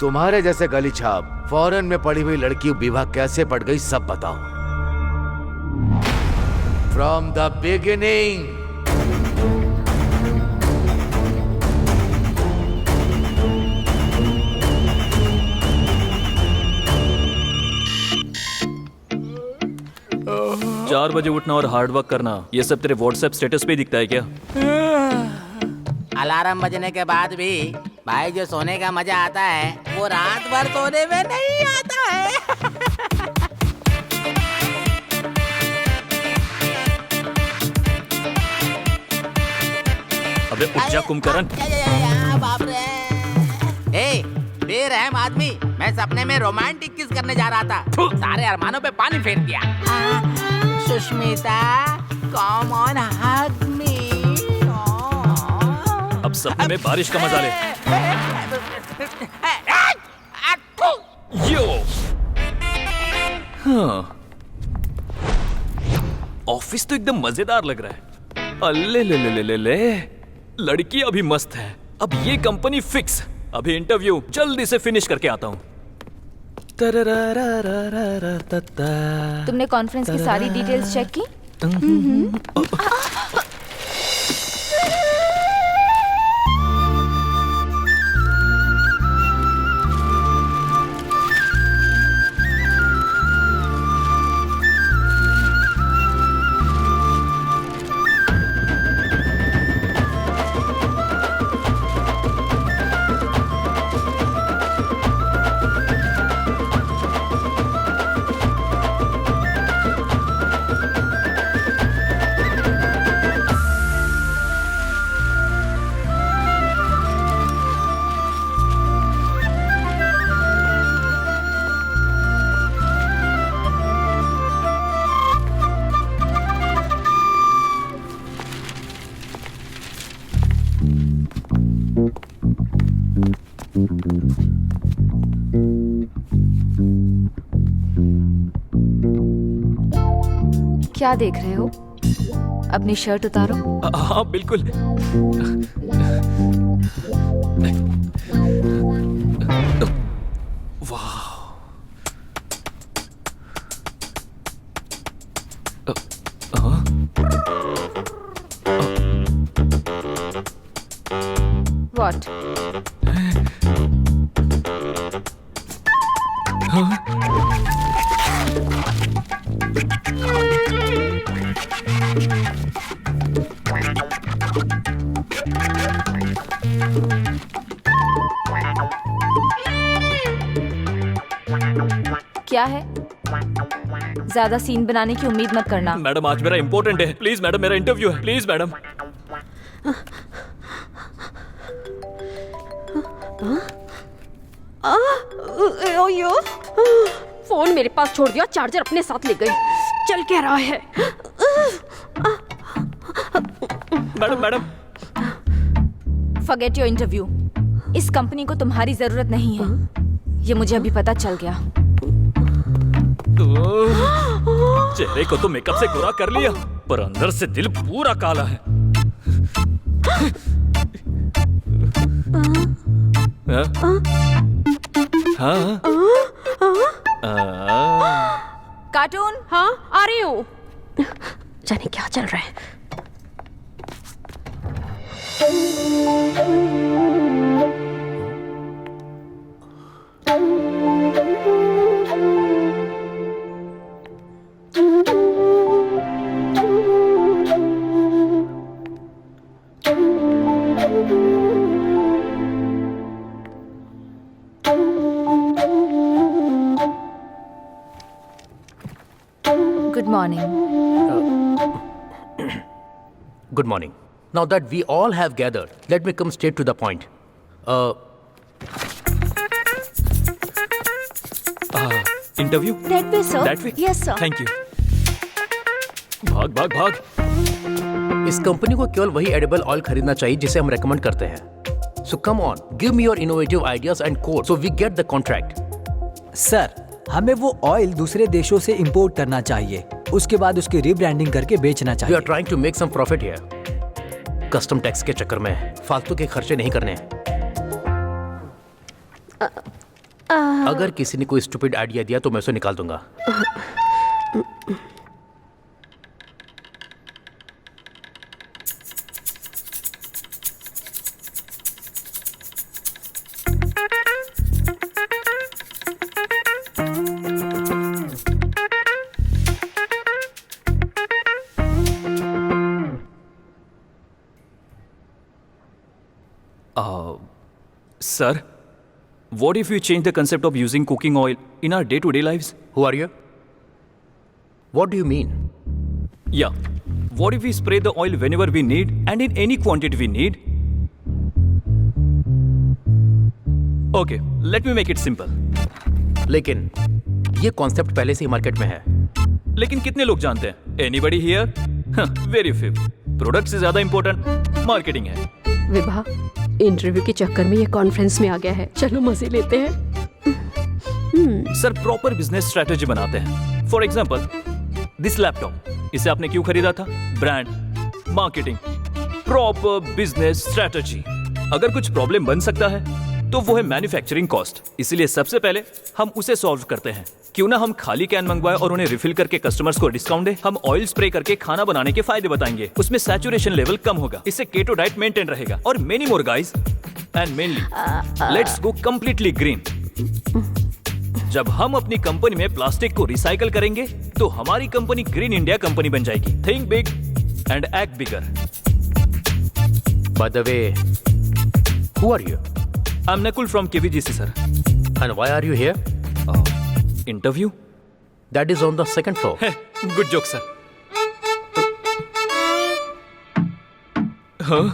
तुम्हारे जैसे गली छाप फॉरेन में पड़ी हुई लड़की विभा कैसे पड़ गई, सब बताओ। From the beginning. चार बजे उठना और हार्ड वर्क करना, ये सब तेरे व्हाट्सएप स्टेटस पे दिखता है क्या? अलार्म बजने के बाद भी भाई जो सोने का मजा आता है वो रात भर सोने में नहीं आता है। अबे उठ जा कुंभकर्ण। बाप रे। ए, बेरहम आदमी, मैं सपने में रोमांटिक किस करने जा रहा था, सारे अरमानों पे पानी फेर दिया। सुष्मिता, कम ऑन हग मी। अब सपने में बारिश का मजा ले। यो। हाँ। ऑफिस तो एकदम मजेदार लग रहा है। अल्ले ले ले ले ले ले, लड़की अभी मस्त है। अब ये कंपनी फिक्स। अभी इंटरव्यू जल्दी से फिनिश करके आता हूँ। तुमने कॉन्फ्रेंस की सारी डिटेल्स चेक की? क्या देख रहे हो? अपनी शर्ट उतारो। हाँ बिल्कुल। वाह। What? क्या है? ज्यादा सीन बनाने की उम्मीद मत करना। मैडम आज मेरा इंपॉर्टेंट है, प्लीज मैडम, मेरा इंटरव्यू है, प्लीज मैडम। ओयो, फोन मेरे पास छोड़ दिया, चार्जर अपने साथ ले गई। चल क्या रहा है? Madam madam, forget your interview. इस कंपनी को तुम्हारी जरूरत नहीं है, ये मुझे अभी पता चल गया। चेहरे को तो मेकअप से गोरा कर लिया, पर अंदर से दिल पूरा काला है। हाँ? कार्टून। हाँ आ रही हूँ। जाने क्या चल रहा है। Good morning. Good morning. Now that we all have gathered, let me come straight to the point. Interview That way, sir. That way? Yes, sir. Thank you. भाग भाग भाग। इस कंपनी को केवल वही एडिबल ऑयल खरीदना चाहिए जिसे हम रेकमेंड करते हैं। So come on, give me your innovative ideas and code so we get the contract. Sir, हमें वो ऑयल दूसरे देशों से इंपोर्ट करना चाहिए, उसके बाद उसकी रीब्रांडिंग करके बेचना We चाहिए। are trying to make some profit here. Custom tax के चक्कर में फालतू के खर्चे नहीं करने हैं। अगर किसी ने कोई स्टूपिड आइडिया दिया तो मैं उसे निकाल दूंगा। Sir, what if we change the concept of using cooking oil in our day-to-day lives? Who are you? What do you mean? Yeah. What if we spray the oil whenever we need and in any quantity we need? Okay, let me make it simple. लेकिन ये concept पहले से ही market में है। लेकिन कितने लोग जानते हैं? Anybody here? Very few. Product से ज्यादा इंपॉर्टेंट मार्केटिंग है। विभा, इंटरव्यू के चक्कर में ये कॉन्फ्रेंस में आ गया है। चलो मजे लेते हैं। सर, प्रॉपर बिजनेस स्ट्रेटेजी बनाते हैं। फॉर एग्जाम्पल, दिस लैपटॉप, इसे आपने क्यों खरीदा था? Brand, marketing, proper business strategy. अगर कुछ प्रॉब्लम बन सकता है तो वो है मैन्युफैक्चरिंग कॉस्ट। इसीलिए सबसे पहले हम उसे सॉल्व करते हैं। क्यों ना हम खाली कैन मंगवाए और उन्हें रिफिल करके कस्टमर्स को डिस्काउंट दे। हम ऑयल स्प्रे करके खाना बनाने के फायदे बताएंगे, उसमें सैचुरेशन लेवल कम होगा, इससे केटो डाइट मेंटेन रहेगा, और many more guys. And mainly, let's go completely green. जब हम अपनी कंपनी में प्लास्टिक को रिसाइकल करेंगे तो हमारी कंपनी ग्रीन इंडिया कंपनी बन जाएगी। Think big and act bigger. By the way, who are you? I'm Nakul from KVGC, sir. And why are you here? Interview? That is on the second floor. Hey, good joke, sir. Huh?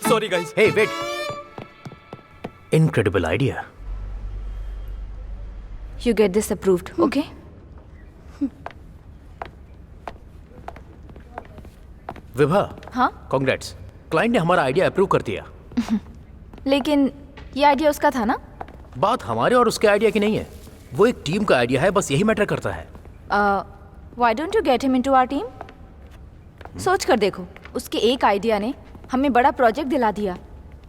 Sorry, guys. Hey, wait. Incredible idea. You get this approved, okay? Vibha, हाँ? Congrats. Client ने हमारा idea approve कर दिया। लेकिन ये idea उसका था ना? बात हमारे और उसके आइडिया की नहीं है, वो एक टीम का आइडिया है, बस यही मैटर करता है। Why don't you get him into our team? सोच कर देखो, उसके एक आइडिया ने हमें बड़ा प्रोजेक्ट दिला दिया।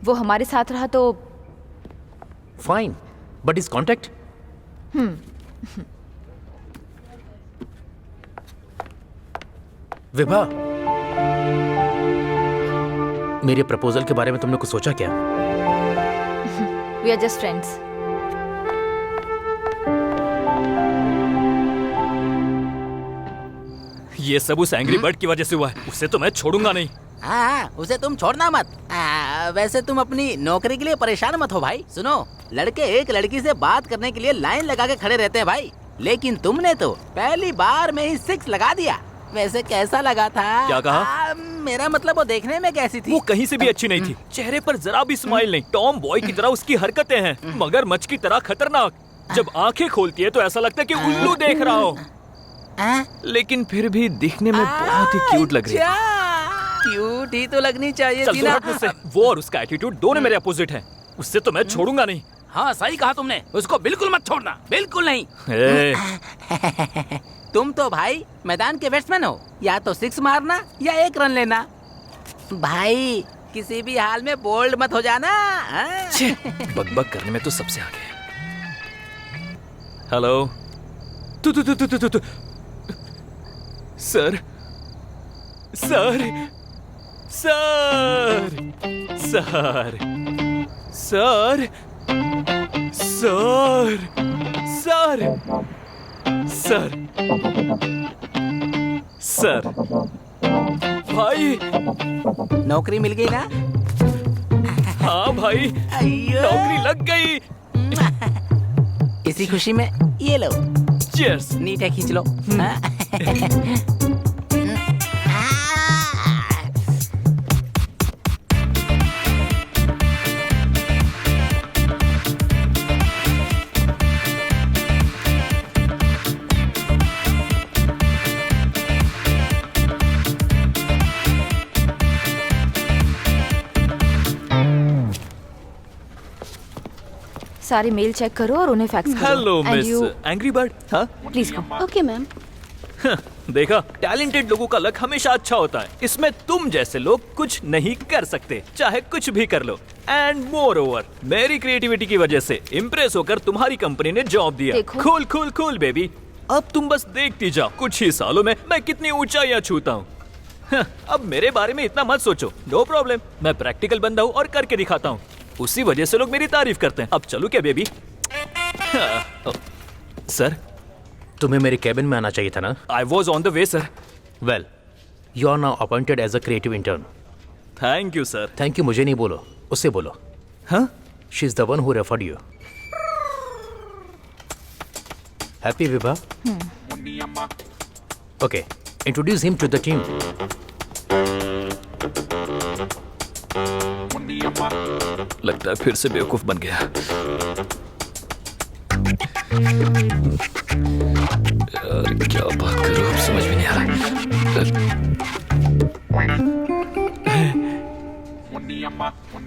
वो हमारे साथ रहा तो। Fine, but is contact? Vibha, मेरे प्रपोजल के बारे में तुमने कुछ सोचा क्या? We are just friends. ये सब उस एंग्री बर्ड की वजह से हुआ है, उसे तो मैं छोड़ूंगा नहीं। हाँ, उसे तुम छोड़ना मत। वैसे तुम अपनी नौकरी के लिए परेशान मत हो भाई। सुनो, लड़के एक लड़की से बात करने के लिए लाइन लगा के खड़े रहते हैं भाई। लेकिन तुमने तो पहली बार में ही 6 लगा दिया। वैसे कैसा लगा था? क्या कहा? मेरा मतलब वो देखने में कैसी थी? वो कहीं से भी अच्छी नहीं थी। चेहरे पर जरा भी स्माइल नहीं। टॉम बॉय की तरह उसकी हरकतें हैं, मगरमच्छ की तरह खतरनाक। जब आंखें खोलती है तो ऐसा लगता है कि उल्लू देख रहा हो। लेकिन फिर भी दिखने में बहुत ही क्यूट लग रही है। क्यूट ही तो लगनी चाहिए चल थी तू ना। हट मुझसे। वो और उसका एटीट्यूड दोनों मेरे अपोजिट हैं। उससे तो मैं छोड़ूंगा नहीं। हाँ सही कहा तुमने, उसको बिल्कुल मत छोड़ना, बिल्कुल नहीं। तुम तो भाई मैदान के बैट्समैन हो, या तो 6 मारना या 1 रन लेना। भाई किसी भी हाल में बोल्ड मत हो जाना। बकबक करने में तो सबसे आगे है। हेलो। तू sir sir sir sir sir sir sir sir sir भाई नौकरी मिल गई ना? हाँ भाई, नौकरी लग गई। इसी खुशी में ये लो। चीयर्स। नीचे खींच लो। सारे मेल चेक करो और उन्हें फैक्स करो। Hello And miss you- angry bird. हाँ प्लीज कम। Okay ma'am. देखा, टैलेंटेड लोगों का लक हमेशा अच्छा होता है। इसमें तुम जैसे लोग कुछ नहीं कर सकते, चाहे कुछ भी कर लो। एंड मोर ओवर, मेरी क्रिएटिविटी की वजह से इम्प्रेस होकर तुम्हारी कंपनी ने जॉब दिया। देखो। Cool cool cool baby. अब तुम बस देखती जाओ, कुछ ही सालों में मैं कितनी ऊंचाइयां छूता हूँ। अब मेरे बारे में इतना मत सोचो। नो प्रॉब्लम, मैं प्रैक्टिकल बंदा हूँ और करके दिखाता हूँ। उसी वजह से लोग मेरी तारीफ करते हैं। अब चलूं क्या बेबी? सर, तुम्हें मेरे कैबिन में आना चाहिए था ना? I was on the way sir. Well, you are now appointed as a creative intern. Thank you sir. Thank you मुझे नहीं बोलो, उससे बोलो। हाँ? She is the one who referred you. Happy Vibha? Okay, introduce him to the team. लगता है फिर से बेवकूफ बन गया। यार क्या बात करूं, अब समझ में नहीं आ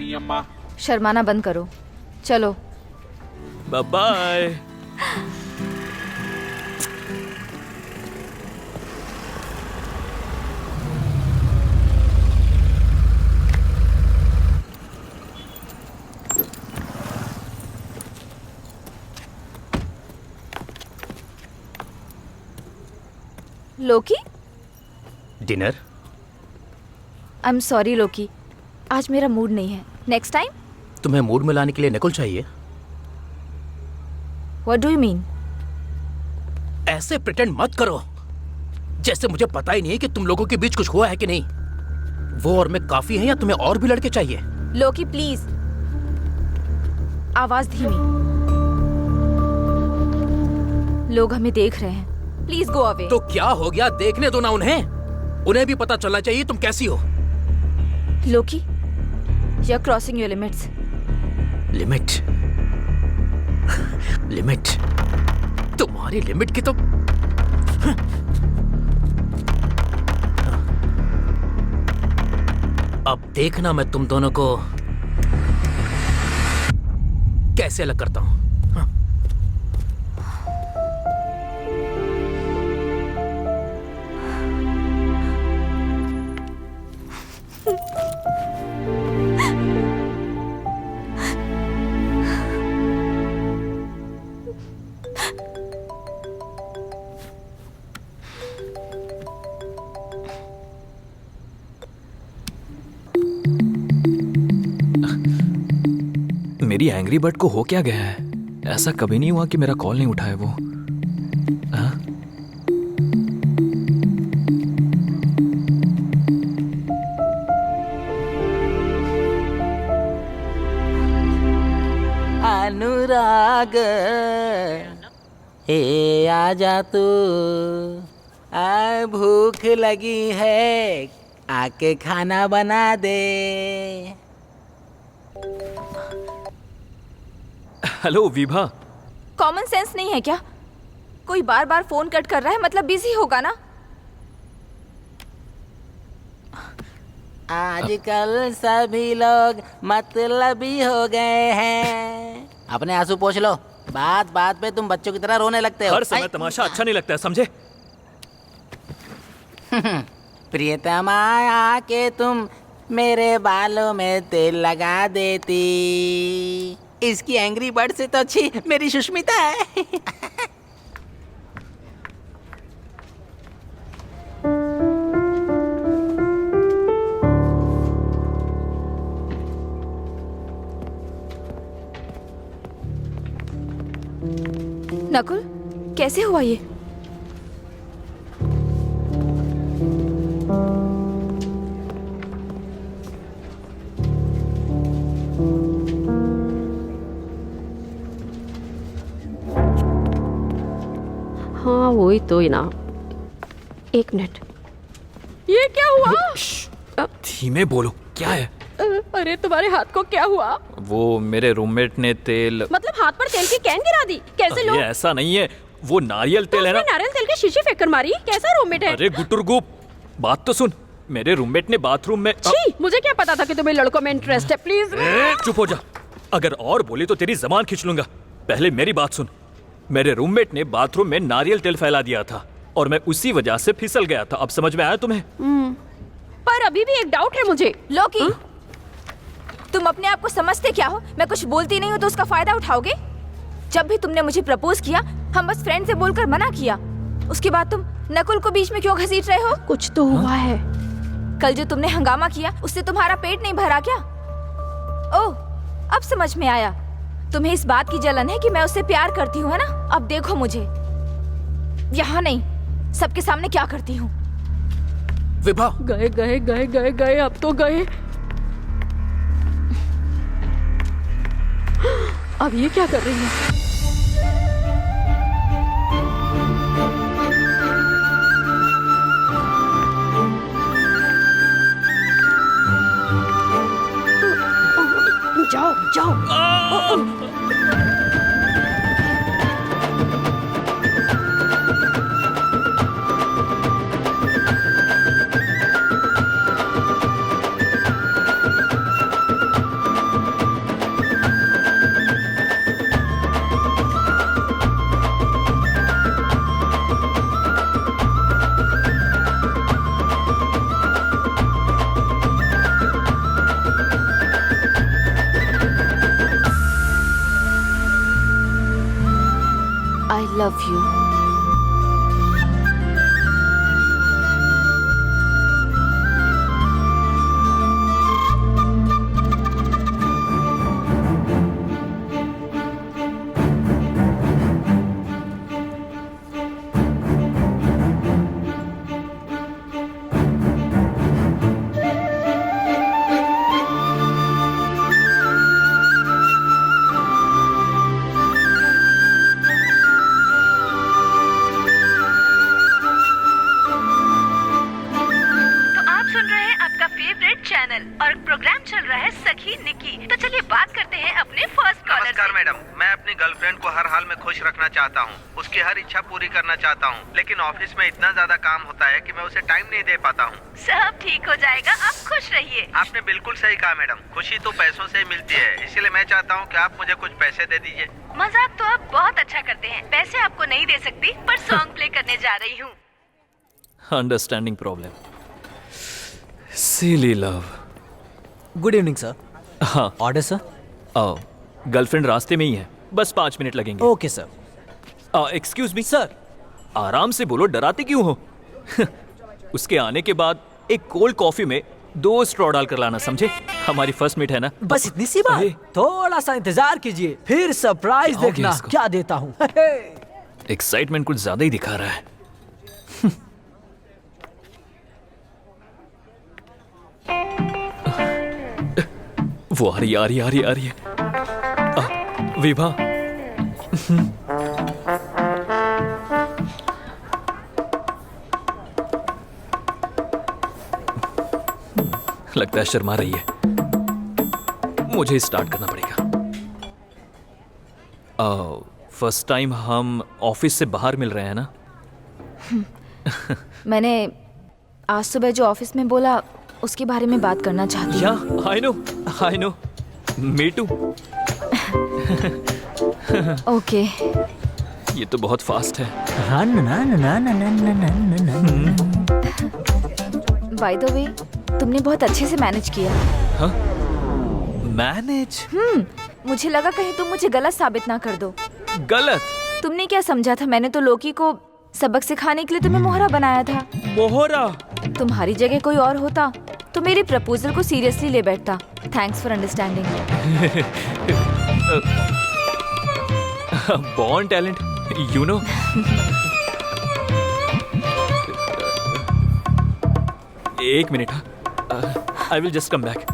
रहा। शर्माना बंद करो, चलो। Bye bye. Loki? Dinner? I am sorry Loki, आज मेरा मूड नहीं है। Next time? तुम्हें मूड में लाने के लिए निकुल चाहिए? What do you mean? ऐसे प्रिटेंड मत करो जैसे मुझे पता ही नहीं है कि तुम लोगों के बीच कुछ हुआ है कि नहीं। वो और मैं काफी हैं या तुम्हें और भी लड़के चाहिए? लोकी प्लीज, आवाज धीमी। लोग हमें देख रहे हैं, प्लीज गो अवे। तो क्या हो गया, देखने दो ना उन्हें भी पता चलना चाहिए तुम कैसी हो। Loki, you are crossing your limits. Limit? Limit? तुम्हारी लिमिट की तो अब देखना मैं तुम दोनों को कैसे अलग करता हूं। मेरी एंग्री बर्ड को हो क्या गया है? ऐसा कभी नहीं हुआ कि मेरा कॉल नहीं उठाया वो। हाँ? अनुराग हे आजा तू, आ भूख लगी है, आके खाना बना दे। हेलो विभा। कॉमन सेंस नहीं है क्या? कोई बार बार फोन कट कर रहा है, मतलब बिजी होगा ना। आजकल सभी लोग मतलबी हो गए हैं। अपने आंसू पोंछ लो, बात बात पे तुम बच्चों की तरह रोने लगते हो। हर समय तमाशा अच्छा नहीं लगता है, समझे? प्रियतमा, आके तुम मेरे बालों में तेल लगा देती। इसकी एंग्री बर्ड से तो अच्छी मेरी सुष्मिता है। नकुल, कैसे हुआ ये? हाँ वही तो ही ना। एक मिनट, ये क्या हुआ? धीमे बोलो, क्या है? अरे तुम्हारे हाथ को क्या हुआ? वो मेरे रूममेट ने तेल, मतलब हाथ पर तेल की कैन गिरा दी? कैसे लोग? ये ऐसा नहीं है, वो नारियल तेल है ना। नारियल तेल की शीशी फेंक कर मारी? कैसा रूममेट है? अरे गुटुरगुप, बात तो सुन। मेरे रूममेट ने बाथरूम में छी, मुझे क्या पता था कि तुम्हें लड़कों में इंटरेस्ट है। प्लीज चुप हो जा। अगर और बोली तो तेरी जबान खींच लूंगा। पहले मेरी बात सुन। मेरे रूममेट ने बाथरूम में नारियल तेल फैला दिया था और मैं उसी वजह से फिसल गया था। अब समझ में आया तुम्हें? पर अभी भी एक डाउट है मुझे। लोकी, तुम अपने आप को समझते क्या हो? मैं कुछ बोलती नहीं हूँ तो उसका फायदा उठाओगे? जब भी तुमने मुझे प्रपोज किया, हम बस फ्रेंड से बोलकर मना किया। उसके बाद तुम नकुल को बीच में क्यों घसीट रहे हो? कुछ तो हुआ है। कल जो तुमने हंगामा किया, उससे तुम्हारा पेट नहीं भरा क्या? ओह, अब समझ में आया। तुम्हें इस बात की जलन है कि मैं उससे प्यार करती हूँ, है ना? अब देखो मुझे, यहाँ नहीं, सबके सामने क्या करती हूँ। विभा, गए गए गए गए गए, अब तो गए। अब ये क्या कर रही है? जाओ जाओ। I love you. और प्रोग्राम चल रहा है सखी निकी। तो चलिए बात करते हैं अपने फर्स्ट कॉलर से। नमस्कार मैडम, मैं अपनी गर्लफ्रेंड को हर हाल में खुश रखना चाहता हूँ, उसकी हर इच्छा पूरी करना चाहता हूँ, लेकिन ऑफिस में इतना ज्यादा काम होता है कि मैं उसे टाइम नहीं दे पाता हूँ। सब ठीक हो जाएगा, आप खुश रहिए। आपने बिल्कुल सही कहा मैडम, खुशी तो पैसों से ही मिलती है, इसीलिए मैं चाहता हूँ कि आप मुझे कुछ पैसे दे दीजिए। मजाक तो आप बहुत अच्छा करते हैं, पैसे आपको नहीं दे सकती पर सॉन्ग प्ले करने जा रही हूँ। अंडरस्टैंडिंग प्रॉब्लम, सिली लव। Good evening sir. हाँ, ऑर्डर सर। गर्लफ्रेंड रास्ते में ही है, बस 5 मिनट लगेंगे। Okay sir. Excuse me sir. आराम से बोलो, डराते क्यों हो? उसके आने के बाद एक कोल्ड कॉफी में 2 स्ट्रॉ डाल कर लाना, समझे? हमारी फर्स्ट मीट है ना। बस इतनी सी बात, थोड़ा सा इंतजार कीजिए, फिर सरप्राइज देखना क्या देता हूँ। एक्साइटमेंट कुछ ज्यादा ही दिखा रहा है। वो आ रही है। विभा। लगता है शर्मा रही है। मुझे स्टार्ट करना पड़ेगा। फर्स्ट टाइम हम ऑफिस से बाहर मिल रहे हैं ना? मैंने आज सुबह जो ऑफिस में बोला उसके बारे में बात करना चाहती हूँ। Yeah I know me too. Okay. ये तो बहुत फास्ट है। बाय द वे, तुमने बहुत अच्छे से मैनेज किया। हाँ? मैनेज? मुझे लगा कहीं तुम मुझे गलत साबित ना कर दो। गलत? तुमने क्या समझा था? मैंने तो लोकी को सबक सिखाने के लिए तुम्हें मोहरा बनाया था। मोहरा? तुम्हारी जगह कोई और होता तो मेरे प्रपोजल को सीरियसली ले बैठता। Thanks for understanding. Born talent, you know. एक minute, I will just come back.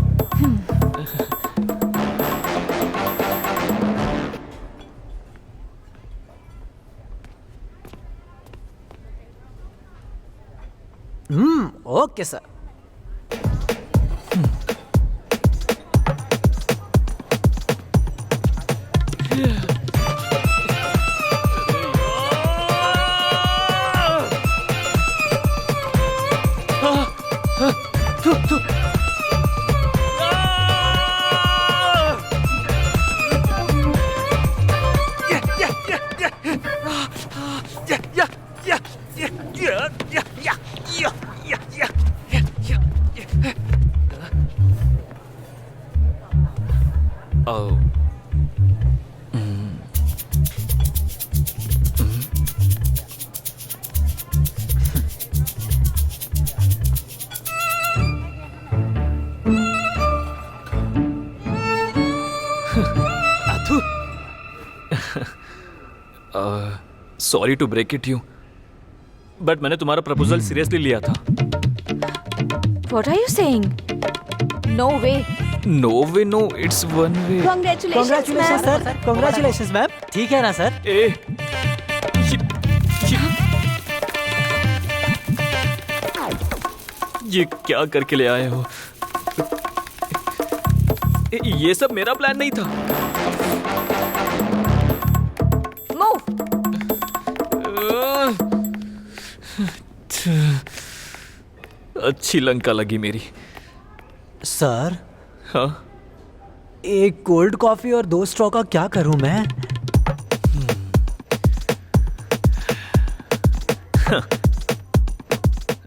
Okay sir. Sorry to break it you, but मैंने तुम्हारा प्रपोजल सीरियसली लिया था। What are you saying? No way. No way, no, it's one way. Congratulations sir. Congratulations ma'am. ठीक है ना sir? ये क्या करके ले आए हो? ये सब मेरा प्लान नहीं था। Move. अच्छी लंका लगी मेरी। सर, हाँ? एक कोल्ड कॉफी और 2 स्ट्रॉ का क्या करूं मैं?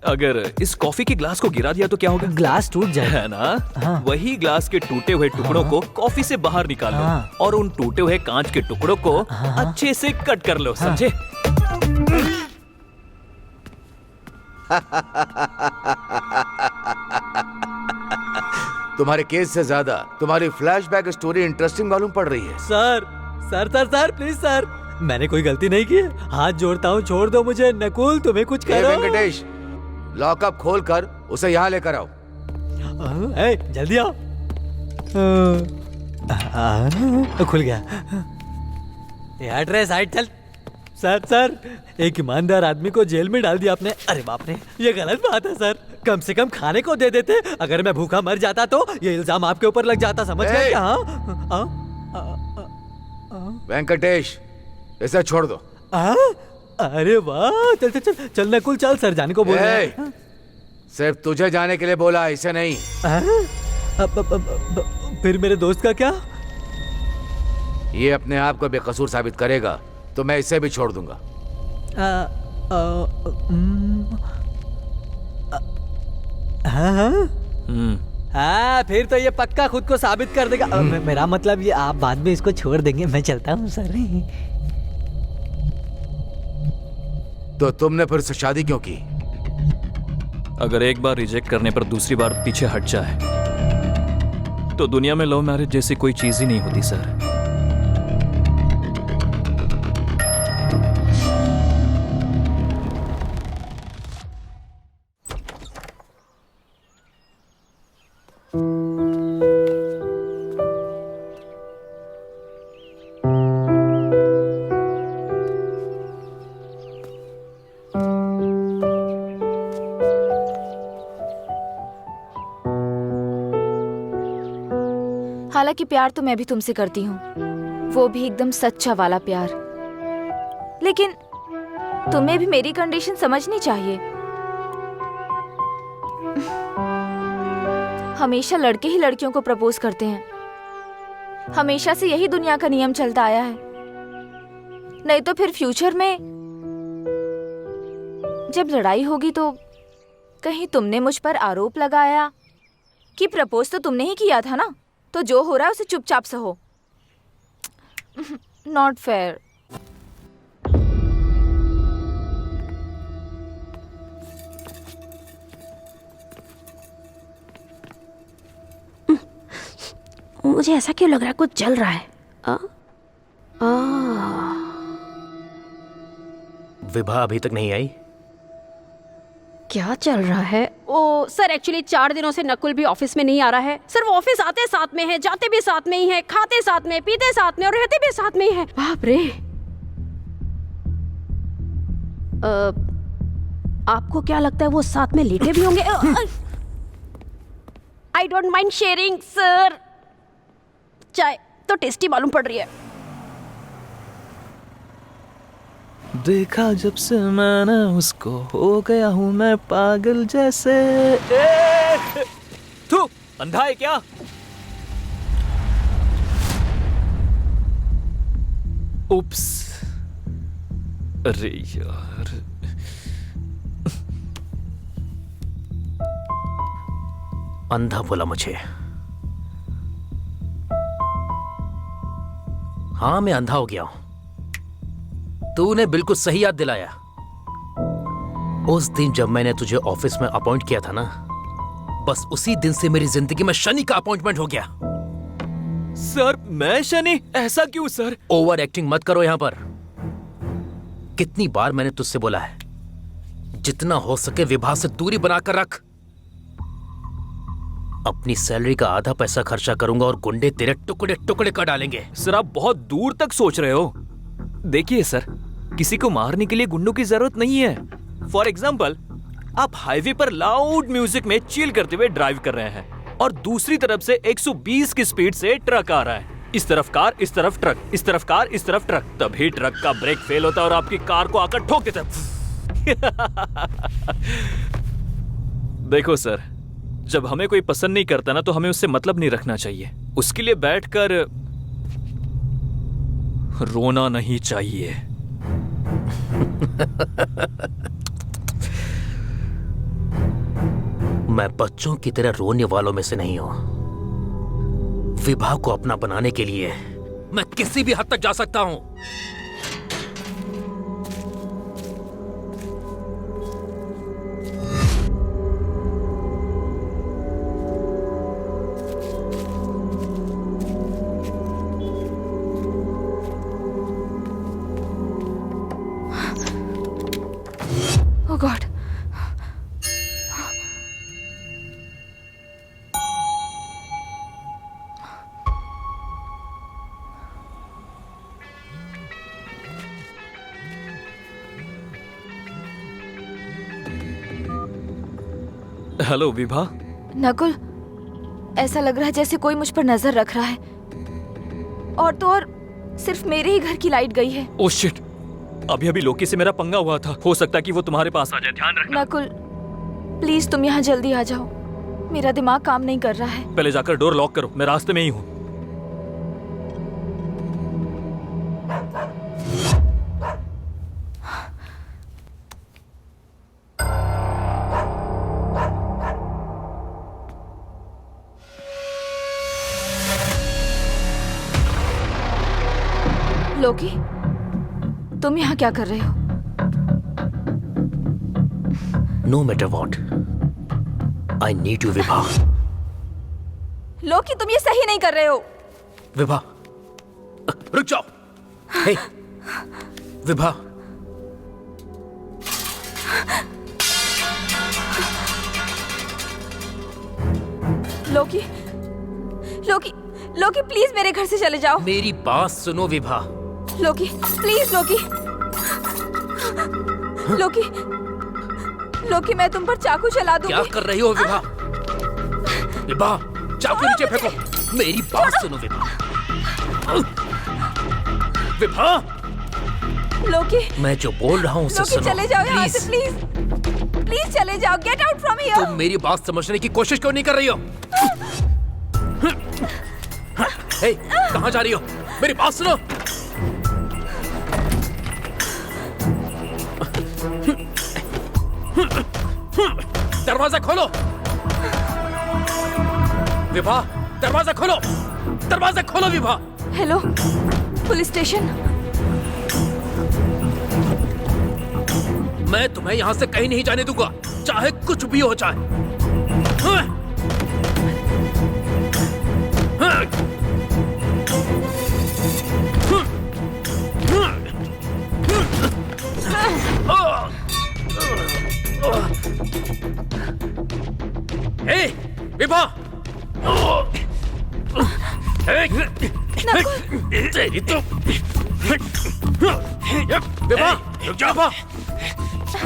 अगर इस कॉफी के ग्लास को गिरा दिया तो क्या होगा? ग्लास टूट जाएगा। है ना? हाँ। वही ग्लास के टूटे हुए टुकड़ों को कॉफी से बाहर निकालो हाँ। और उन टूटे हुए कांच के टुकड़ों को अच्छे से कट कर लो, समझे? तुम्हारे केस से ज्यादा तुम्हारी फ्लैशबैक स्टोरी इंटरेस्टिंग मालूम पड़ रही है। Sir sir sir sir please sir, मैंने कोई गलती नहीं की। हाथ जोड़ता हूँ, छोड़ दो मुझे। नकुल, तुम्हें कुछ करो। वेंकटेश, लॉकअप खोल कर उसे यहाँ लेकर आओ। जल्दी आओ। खुल गया। एड्रेस साइड चल। सर, एक ईमानदार आदमी को जेल में डाल दिया आपने। अरे बाप रे, ये गलत बात है सर। कम से कम खाने को दे देते। अगर मैं भूखा मर जाता तो ये इल्जाम आपके ऊपर लग जाता, समझ गए क्या? हाँ? वेंकटेश, इसे छोड़ दो। अरे वाह, चल चल चल चल नकुल, चल सर जाने को बोल रहे हैं। सिर्फ तुझे जाने के लिए बोला, इसे नहीं। फिर मेरे दोस्त का क्या? ये अपने आप को बेकसूर साबित करेगा तो मैं इसे भी छोड़ दूंगा। हाँ, फिर तो ये पक्का खुद को साबित कर देगा। मेरा मतलब ये आप बाद में इसको छोड़ देंगे। मैं चलता हूँ सर। तो तुमने फिर से शादी क्यों की? अगर एक बार रिजेक्ट करने पर दूसरी बार पीछे हट जाए तो दुनिया में लव मैरिज जैसी कोई चीज ही नहीं होती सर। हालांकि प्यार तो मैं भी तुमसे करती हूँ, वो भी एकदम सच्चा वाला प्यार। लेकिन तुम्हें भी मेरी कंडीशन समझनी चाहिए। हमेशा लड़के ही लड़कियों को प्रपोज करते हैं, हमेशा से यही दुनिया का नियम चलता आया है। नहीं तो फिर फ्यूचर में जब लड़ाई होगी तो कहीं तुमने मुझ पर आरोप लगाया कि प्रपोज तो तुमने ही किया था ना, तो जो हो रहा है उसे चुपचाप सहो। Not fair. मुझे ऐसा क्यों लग रहा है कुछ जल रहा है? विभा अभी तक नहीं आई? क्या चल रहा है? ओ सर, एक्चुअली 4 दिनों से नकुल भी ऑफिस में नहीं आ रहा है सर। वो ऑफिस आते साथ में है, जाते भी साथ में ही है, खाते साथ में, पीते साथ में और रहते भी साथ में ही है। बाप रे। आपको क्या लगता है वो साथ में लेटे भी होंगे? I don't mind sharing sir. चाय तो टेस्टी मालूम पड़ रही है। देखा जब से मैंने उसको, हो गया हूँ मैं पागल जैसे। तू अंधा है क्या? उप्स, अरे यार। अंधा बोला मुझे? हाँ, मैं अंधा हो गया हूं। तूने बिल्कुल सही याद दिलाया। उस दिन जब मैंने तुझे ऑफिस में अपॉइंट किया था ना, बस उसी दिन से मेरी जिंदगी में शनि का अपॉइंटमेंट हो गया। सर, मैं शनि? ऐसा क्यों सर? ओवर एक्टिंग मत करो यहां पर। कितनी बार मैंने तुझसे बोला है, जितना हो सके विभा से दूरी बनाकर रख। अपनी सैलरी का आधा पैसा खर्चा करूंगा और गुंडे तेरे टुकड़े टुकड़े कर डालेंगे। सर, आप बहुत दूर तक सोच रहे हो। देखिए सर, किसी को मारने के लिए गुंडों की जरूरत नहीं है। फॉर एग्जाम्पल, आप हाईवे पर लाउड म्यूजिक में चिल करते हुए ड्राइव कर रहे हैं और दूसरी तरफ से 120 की स्पीड से ट्रक आ रहा है। इस तरफ कार, इस तरफ ट्रक, इस तरफ कार, इस तरफ ट्रक। तभी ट्रक का ब्रेक फेल होता है और आपकी कार को आकर ठोक देता है। देखो सर, जब हमें कोई पसंद नहीं करता ना, तो हमें उससे मतलब नहीं रखना चाहिए। उसके लिए बैठकर रोना नहीं चाहिए। मैं बच्चों की तरह रोने वालों में से नहीं हूं। विभा को अपना बनाने के लिए मैं किसी भी हद तक जा सकता हूं। Oh God. Hello Vibha. Nakul, ऐसा लग रहा है जैसे कोई मुझ पर नजर रख रहा है। और तो और सिर्फ मेरे ही घर की लाइट गई है। ओह शिट, अभी अभी लोकी से मेरा पंगा हुआ था। हो सकता है कि वो तुम्हारे पास आ जाए, ध्यान रखना। नकुल, प्लीज तुम यहाँ जल्दी आ जाओ। मेरा दिमाग काम नहीं कर रहा है। पहले जाकर डोर लॉक करो, मैं रास्ते में ही हूँ। लोकी, तुम यहाँ क्या कर रहे हो? No matter what, I need you Vibha. Loki, तुम ये सही नहीं कर रहे हो। विभा, रुक जाओ। हे, विभा। लोकी, लोकी, लोकी, प्लीज मेरे घर से चले जाओ। मेरी बात सुनो विभा। लोकी, प्लीज लोकी। लोकी, लोकी, मैं तुम पर चाकू चला दूंगी। क्या कर रही हो विभा? विभा, चाकू नीचे फेंको। मेरी बात सुनो विभा। विभा, लोकी, मैं जो बोल रहा हूँ उसे लोकी सुनो। चले जाओ यहाँ से प्लीज। प्लीज। प्लीज चले जाओ, गेट आउट फ्रॉम हियर। तुम मेरी बात समझने की कोशिश क्यों नहीं कर रही हो? हे, कहाँ जा रही हो? मेरी बात सुनो। दरवाजा खोलो। विभा, दरवाजा खोलो। दरवाजा खोलो विभा। Hello, police station. मैं तुम्हें यहाँ से कहीं नहीं जाने दूंगा, चाहे कुछ भी हो जाए। हे, विभा! तेरी तो विभा, रुक जा विभा।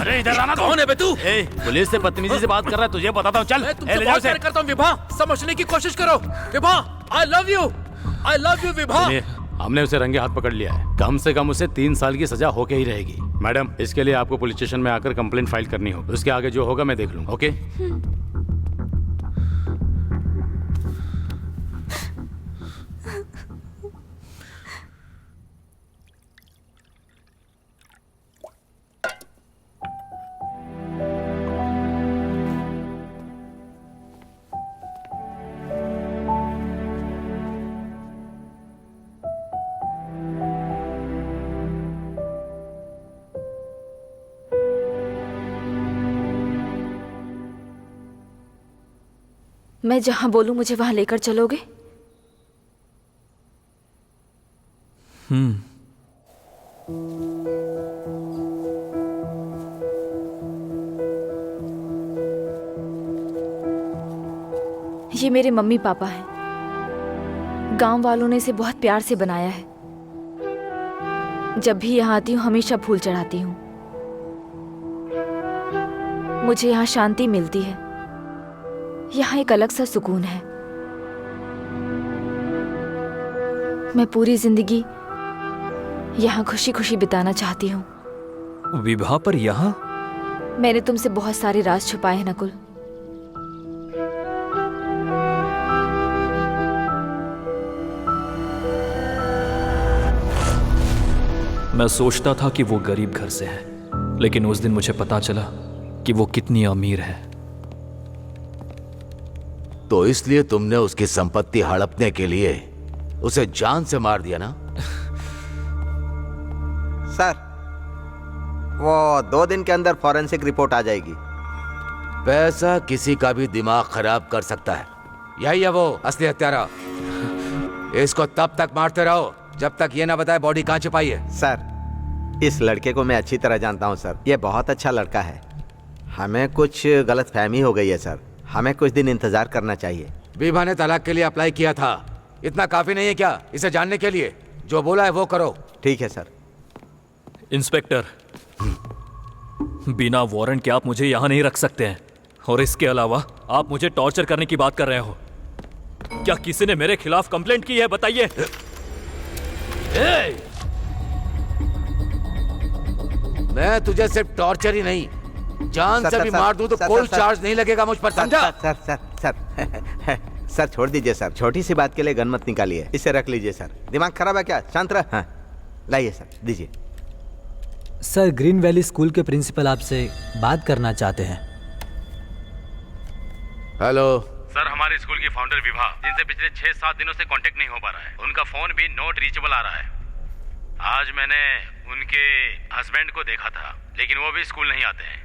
अरे इधर आना। कौन है बे तू? पुलिस से बदतमीजी से बात कर रहा है, तुझे बताता हूँ। चल, मैं ले तुमसे जाओ बहुत इसे। प्यार करता हूँ विभा, समझने की कोशिश करो। Vibha, I love you Vibha. सुनिए, हमने उसे रंगे हाथ पकड़ लिया है। कम से कम उसे 3 साल की सजा होके ही रहेगी। मैडम, इसके लिए आपको पुलिस स्टेशन में आकर कंप्लेंट फाइल करनी होगी। उसके आगे जो होगा मैं देख लूंगा। ओके? मैं जहां बोलूं मुझे वहां लेकर चलोगे? ये मेरे मम्मी पापा हैं। गांव वालों ने इसे बहुत प्यार से बनाया है। जब भी यहाँ आती हूँ हमेशा फूल चढ़ाती हूँ। मुझे यहाँ शांति मिलती है। यहाँ एक अलग सा सुकून है। मैं पूरी जिंदगी यहाँ खुशी खुशी बिताना चाहती हूँ। विभा, पर यहाँ? मैंने तुमसे बहुत सारे राज छुपाए हैं नकुल। मैं सोचता था कि वो गरीब घर से है, लेकिन उस दिन मुझे पता चला कि वो कितनी अमीर है। तो इसलिए तुमने उसकी संपत्ति हड़पने के लिए उसे जान से मार दिया ना? सर, वो 2 दिन के अंदर फॉरेंसिक रिपोर्ट आ जाएगी। पैसा किसी का भी दिमाग खराब कर सकता है। यही है वो असली हत्यारा। इसको तब तक मारते रहो जब तक ये ना बताए बॉडी कहाँ छिपाई है। सर, इस लड़के को मैं अच्छी तरह जानता हूँ सर। ये बहुत अच्छा लड़का है। हमें कुछ गलतफहमी हो गई है सर। हमें कुछ दिन इंतजार करना चाहिए। विभा ने तलाक के लिए अप्लाई किया था। इतना काफी नहीं है क्या इसे जानने के लिए? जो बोला है वो करो। ठीक है सर। इंस्पेक्टर, बिना वारंट के आप मुझे यहाँ नहीं रख सकते हैं। और इसके अलावा आप मुझे टॉर्चर करने की बात कर रहे हो। क्या किसी ने मेरे खिलाफ कंप्लेंट की है? बताइए। मैं तुझे सिर्फ टॉर्चर ही नहीं, जान से भी मार दूं तो कोई चार्ज नहीं लगेगा मुझ पर, समझा? सर सर सर सर छोड़ दीजिए सर। छोटी सी बात के लिए गन मत निकालिए। इसे रख लीजिए सर। दिमाग खराब है क्या? शांत रह। हाँ, लाइए सर, दीजिए। सर, ग्रीन वैली स्कूल के प्रिंसिपल आपसे बात करना चाहते हैं। हेलो सर, हमारे स्कूल की फाउंडर विभा, जिनसे पिछले 6-7 दिनों से कांटेक्ट नहीं हो पा रहा है, उनका फोन भी नॉट रीचेबल आ रहा है। आज मैंने उनके हस्बैंड को देखा था, लेकिन वो भी स्कूल नहीं आते हैं।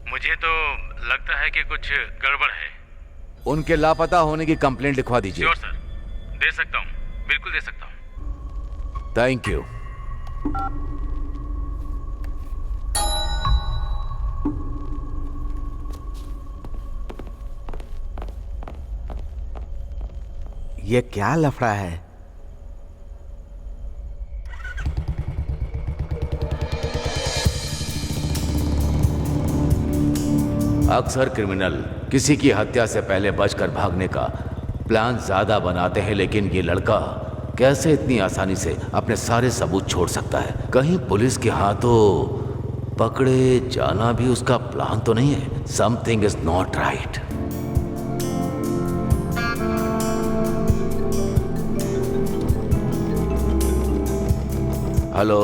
मुझे तो लगता है कि कुछ गड़बड़ है। उनके लापता होने की कंप्लेंट लिखवा दीजिए। श्योर सर, दे सकता हूँ, बिल्कुल दे सकता हूँ। Thank you. ये क्या लफड़ा है? अक्सर क्रिमिनल किसी की हत्या से पहले बचकर भागने का प्लान ज्यादा बनाते हैं, लेकिन ये लड़का कैसे इतनी आसानी से अपने सारे सबूत छोड़ सकता है? कहीं पुलिस के हाथों पकड़े जाना भी उसका प्लान तो नहीं है? Something is not right. Hello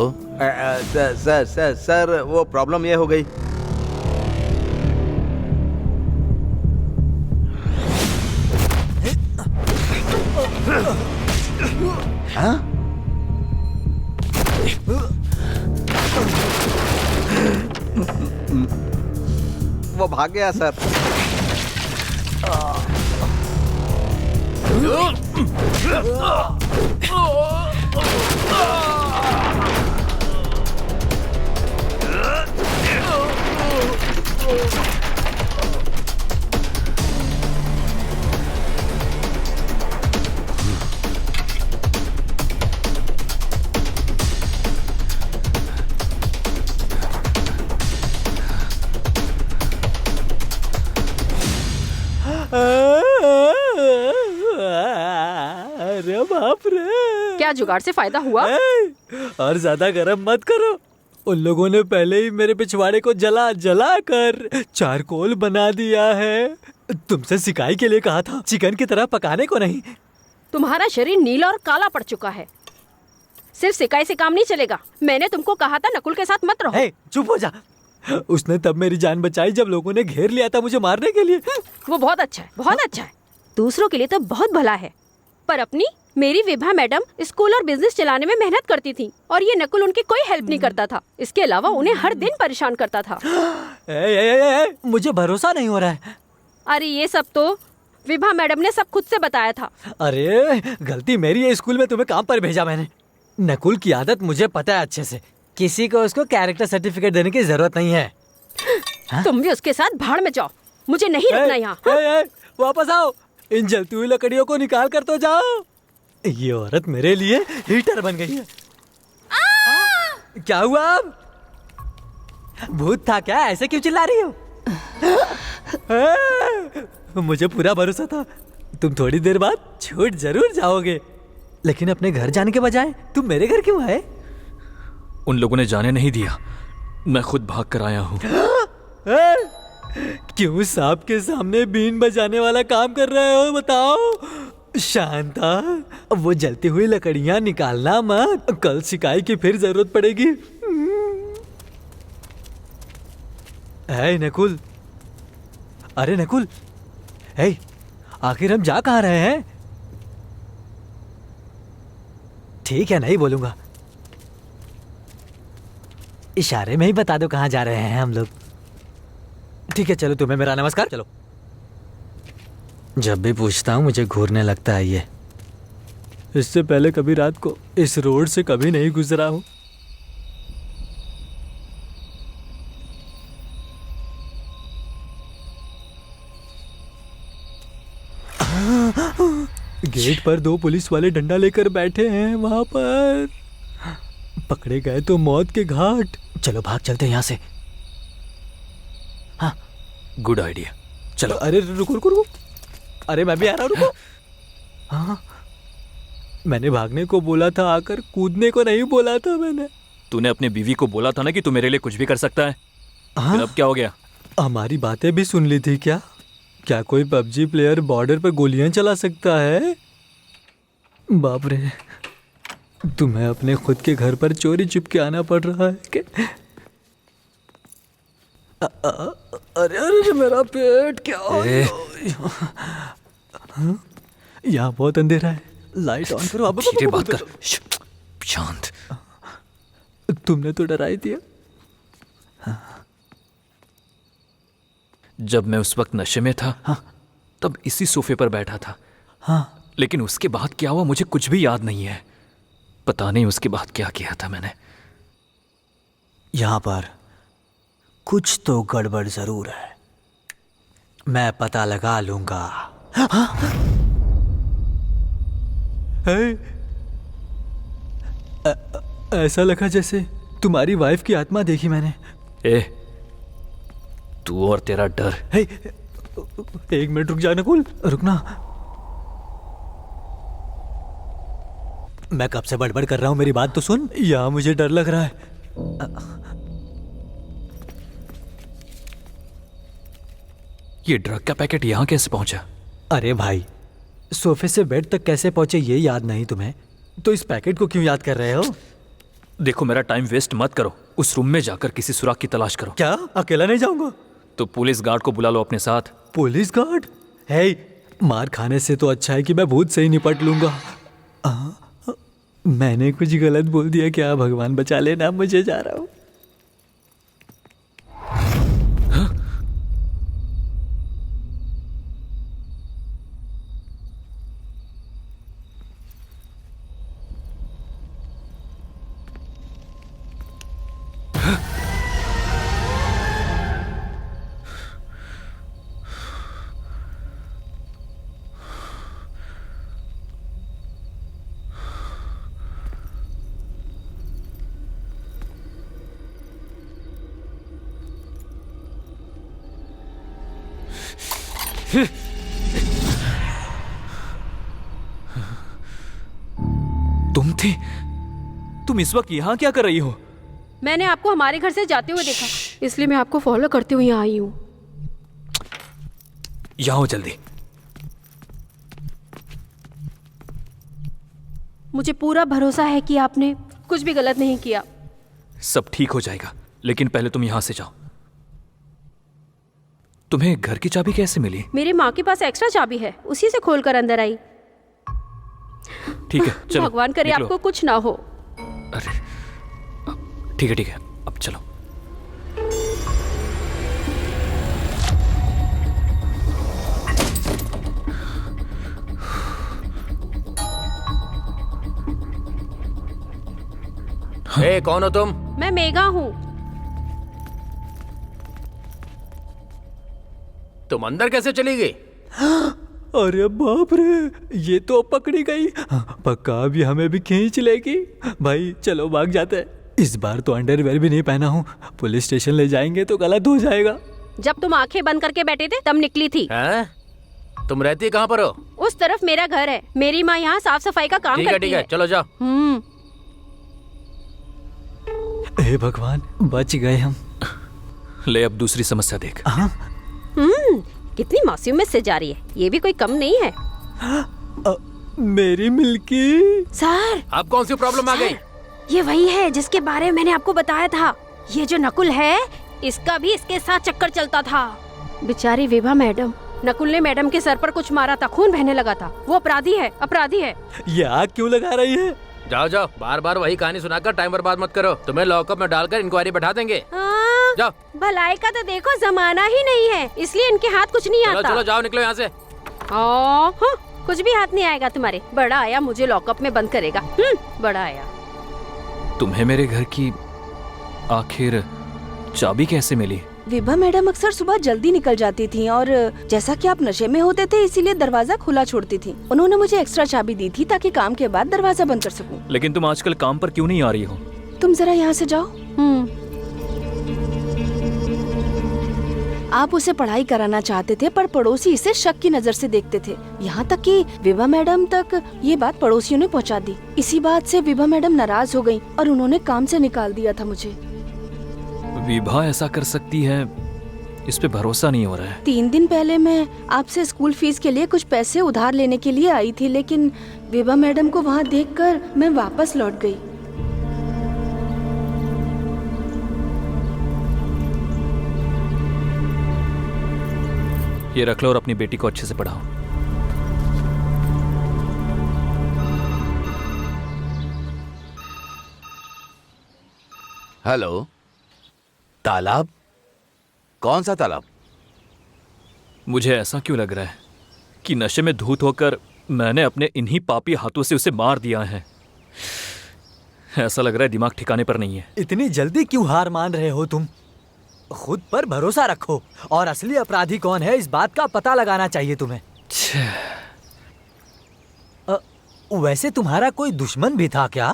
sir वो प्रॉब्लम ये हो गई। हाँ? वो भाग गया सर। अरे बाप रे, क्या जुगाड़ से फायदा हुआ? और ज्यादा गरम मत करो। उन लोगों ने पहले ही मेरे पिछवाड़े को जला जला कर चारकोल बना दिया है। तुमसे सिकाई के लिए कहा था, चिकन की तरह पकाने को नहीं। तुम्हारा शरीर नीला और काला पड़ चुका है। सिर्फ सिकाई से काम नहीं चलेगा। मैंने तुमको कहा था नकुल के साथ मत रहो। चुप हो जा। उसने तब मेरी जान बचाई जब लोगों ने घेर लिया था मुझे मारने के लिए। वो बहुत अच्छा है, बहुत अच्छा है। दूसरों के लिए तो बहुत भला है, पर अपनी मेरी विभा मैडम स्कूल और बिजनेस चलाने में मेहनत करती थी और ये नकुल उनकी कोई हेल्प नहीं करता था। इसके अलावा उन्हें हर दिन परेशान करता था। मुझे भरोसा नहीं हो रहा है। अरे ये सब तो विभा मैडम ने सब खुद से बताया था। अरे गलती मेरी है, स्कूल में तुम्हें काम पर भेजा मैंने। नकुल की आदत मुझे पता है अच्छे से। किसी को उसको कैरेक्टर सर्टिफिकेट देने की जरूरत नहीं है। तुम भी उसके साथ भाड़ में जाओ, मुझे नहीं रखना यहाँ। वापस आओ, इन जलती हुई लकड़ियों को निकाल कर तो जाओ। ये औरत मेरे लिए हीटर बन गई है। क्या हुआ अब? भूत था क्या? ऐसे क्यों चिल्ला रही हो? मुझे पूरा भरोसा था तुम थोड़ी देर बाद छूट जरूर जाओगे, लेकिन अपने घर जाने के बजाय तुम मेरे घर क्यों आए? उन लोगों ने जाने नहीं दिया, मैं खुद भाग कर आया हूँ। क्यों सांप के सामने बीन बजाने वाला काम कर रहे हो? बताओ। शांता, वो जलती हुई लकड़ियां निकालना मत, कल सिकाई की फिर जरूरत पड़ेगी। है नकुल, अरे नकुल, है आखिर हम जा कहाँ रहे हैं? ठीक है, नहीं बोलूंगा, इशारे में ही बता दो कहाँ जा रहे हैं हम लोग। ठीक है चलो, तुम्हें मेरा नमस्कार। चलो। जब भी पूछता हूँ मुझे घूरने लगता है ये। इससे पहले कभी रात को इस रोड से कभी नहीं गुजरा हूँ। गेट पर दो पुलिस वाले डंडा लेकर बैठे हैं। वहां पर पकड़े गए तो मौत के घाट। चलो भाग चलते हैं यहाँ से। हाँ, गुड आइडिया, चलो। अरे रुको रुको रुको, अरे मैं भी आ रहा हूँ, रुको। हाँ, मैंने भागने को बोला था, आकर कूदने को नहीं बोला था मैंने। तूने अपने बीवी को बोला था ना कि तू मेरे लिए कुछ भी कर सकता है। हाँ? अब क्या हो गया? हमारी बातें भी सुन ली थी क्या? क्या कोई पबजी प्लेयर बॉर्डर पर गोलियां चला सकता है? बाप रे, तुम्हें अपने खुद के घर पर चोरी चुपके आना पड़ रहा है क्या? अरे अरे मेरा पेट क्या हो? यहाँ बहुत अंधेरा है, लाइट ऑन करो। अब धीरे बात कर, शांत। तुमने तो डरा ही दिया। जब मैं उस वक्त नशे में था, हाँ, तब इसी सोफे पर बैठा था। हाँ, लेकिन उसके बाद क्या हुआ मुझे कुछ भी याद नहीं है। पता नहीं उसके बाद क्या किया था मैंने। यहाँ पर कुछ तो गड़बड़ जरूर है, मैं पता लगा लूंगा। हाँ? ऐसा लगा जैसे तुम्हारी वाइफ की आत्मा देखी मैंने। तू और तेरा डर। एक मिनट रुक जा नकुल, रुकना। मैं कब से बड़बड़ कर रहा हूँ, मेरी बात तो सुन। यहाँ मुझे डर लग रहा है। ये ड्रग का पैकेट यहाँ कैसे पहुंचा? अरे भाई, सोफे से बेड तक कैसे पहुंचे ये याद नहीं तुम्हें, तो इस पैकेट को क्यों याद कर रहे हो? देखो, मेरा टाइम वेस्ट मत करो। उस रूम में जाकर किसी सुराग की तलाश करो। क्या अकेला नहीं जाऊंगा? तो पुलिस गार्ड को बुला लो अपने साथ। Police guard? है, मार खाने से तो अच्छा है कि मैं भूत से ही निपट लूंगा। मैंने कुछ गलत बोल दिया क्या? भगवान बचा लेना, मुझे जा रहा हूँ। तुम इस वक्त यहाँ क्या कर रही हो? मैंने आपको हमारे घर से जाते हुए देखा, इसलिए मैं आपको फॉलो करते हुए यहाँ आई हूँ। यहाँ हो जल्दी। मुझे पूरा भरोसा है कि आपने कुछ भी गलत नहीं किया। सब ठीक हो जाएगा, लेकिन पहले तुम यहाँ से जाओ। तुम्हें घर की चाबी कैसे मिली? मेरी माँ के पास एक्स्ट्रा चाबी है, उसी से खोलकर अंदर आई। ठीक है, चलो। भगवान करे निकलो। आपको कुछ ना हो। अरे ठीक है, अब चलो। ए, कौन हो तुम? मैं मेघा हूँ। तुम अंदर कैसे चली गई? अरे बाप रे, ये तो पकड़ी गई। पक्का अभी हमें भी खींच लेगी। भाई चलो भाग जाते हैं। इस बार तो अंडरवेयर भी नहीं पहना हूँ, पुलिस स्टेशन ले जाएंगे तो गलत हो जाएगा। जब तुम आंखें बंद करके बैठे थे तब निकली थी। हैं? तुम रहती कहाँ पर हो? उस तरफ मेरा घर है। मेरी माँ यहाँ साफ सफाई का काम करती ठीक है, चलो जाओ। हे भगवान, बच गए हम। ले, अब दूसरी समस्या देख। कितनी मासूमियत से जा रही है, ये भी कोई कम नहीं है। मेरी मिल्की। सर, अब कौन सी प्रॉब्लम आ गई? ये वही है जिसके बारे में मैंने आपको बताया था। ये जो नकुल है, इसका भी इसके साथ चक्कर चलता था। बेचारी विभा मैडम, नकुल ने मैडम के सर पर कुछ मारा था, खून बहने लगा था। वो अपराधी है, अपराधी है। ये आग क्यों लगा रही है? जाओ जाओ, बार बार वही कहानी सुनाकर टाइम बर्बाद मत करो। तुम्हें लॉकअप में डालकर इंक्वायरी बैठा देंगे। जाओ। भलाई का तो देखो जमाना ही नहीं है, इसलिए इनके हाथ कुछ नहीं आता। चलो जाओ, निकलो यहाँ से। कुछ भी हाथ नहीं आएगा तुम्हारे। बड़ा आया मुझे लॉकअप में बंद करेगा। बड़ा आया। तुम्हें मेरे घर की आखिर चाबी कैसे मिली? विभा मैडम अक्सर सुबह जल्दी निकल जाती थी और जैसा कि आप नशे में होते थे इसीलिए दरवाजा खुला छोड़ती थी। उन्होंने मुझे एक्स्ट्रा चाबी दी थी ताकि काम के बाद दरवाजा बंद कर सकूं। लेकिन तुम आजकल काम पर क्यों नहीं आ रही हो? तुम जरा यहाँ से जाओ। आप उसे पढ़ाई कराना चाहते थे पर पड़ोसी इसे शक की नजर से देखते थे। यहाँ तक कि विभा मैडम तक ये बात पड़ोसियों ने पहुँचा दी। इसी बात से विभा मैडम नाराज हो गयी और उन्होंने काम से निकाल दिया था मुझे। विभा ऐसा कर सकती है, इस पे भरोसा नहीं हो रहा है। 3 दिन पहले मैं आपसे स्कूल फीस के लिए कुछ पैसे उधार लेने के लिए आई थी, लेकिन विभा मैडम को वहाँ देखकर मैं वापस लौट गई। ये रख लो और अपनी बेटी को अच्छे से पढ़ाओ। हेलो, तालाब? कौन सा तालाब? मुझे ऐसा क्यों लग रहा है कि नशे में धूत होकर मैंने अपने इन्हीं पापी हाथों से उसे मार दिया है। ऐसा लग रहा है दिमाग ठिकाने पर नहीं है। इतनी जल्दी क्यों हार मान रहे हो तुम? खुद पर भरोसा रखो और असली अपराधी कौन है इस बात का पता लगाना चाहिए तुम्हें। वैसे तुम्हारा कोई दुश्मन भी था क्या?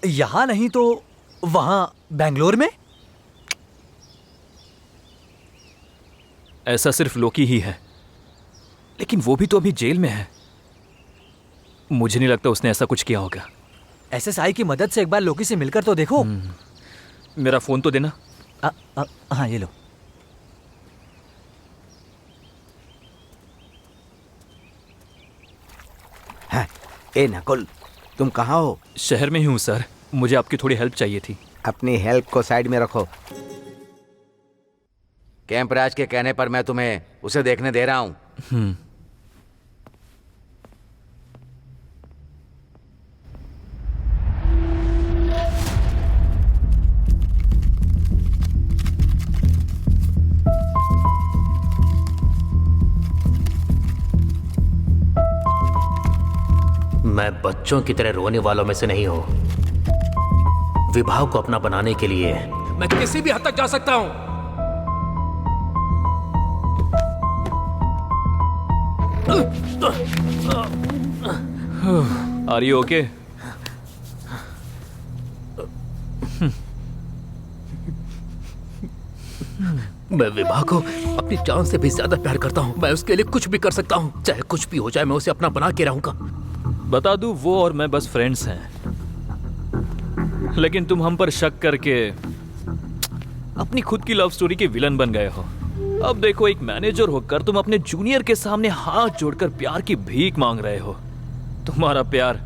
यहाँ नहीं तो वहाँ बेंगलोर में? ऐसा सिर्फ लोकी ही है, लेकिन वो भी तो अभी जेल में है। मुझे नहीं लगता उसने ऐसा कुछ किया होगा। SSI की मदद से एक बार लोकी से मिलकर तो देखो। मेरा फोन तो देना। हाँ ये लो। हाँ, ए नकुल, तुम कहाँ हो? शहर में ही हूँ सर, मुझे आपकी थोड़ी हेल्प चाहिए थी। अपनी हेल्प को साइड में रखो। कैंपराज के कहने पर मैं तुम्हें उसे देखने दे रहा हूँ। मैं बच्चों की तरह रोने वालों में से नहीं हूं। विभा को अपना बनाने के लिए मैं किसी भी हद तक जा सकता हूं। Are you okay? मैं विभा को अपनी जान से भी ज्यादा प्यार करता हूं। मैं उसके लिए कुछ भी कर सकता हूं, चाहे कुछ भी हो जाए, मैं उसे अपना बना के रहूंगा। बता दूं, वो और मैं बस फ्रेंड्स हैं, लेकिन तुम हम पर शक करके अपनी खुद की लव स्टोरी के विलन बन गए हो। अब देखो, एक मैनेजर होकर तुम अपने जूनियर के सामने हाथ जोड़कर प्यार की भीख मांग रहे हो। तुम्हारा प्यार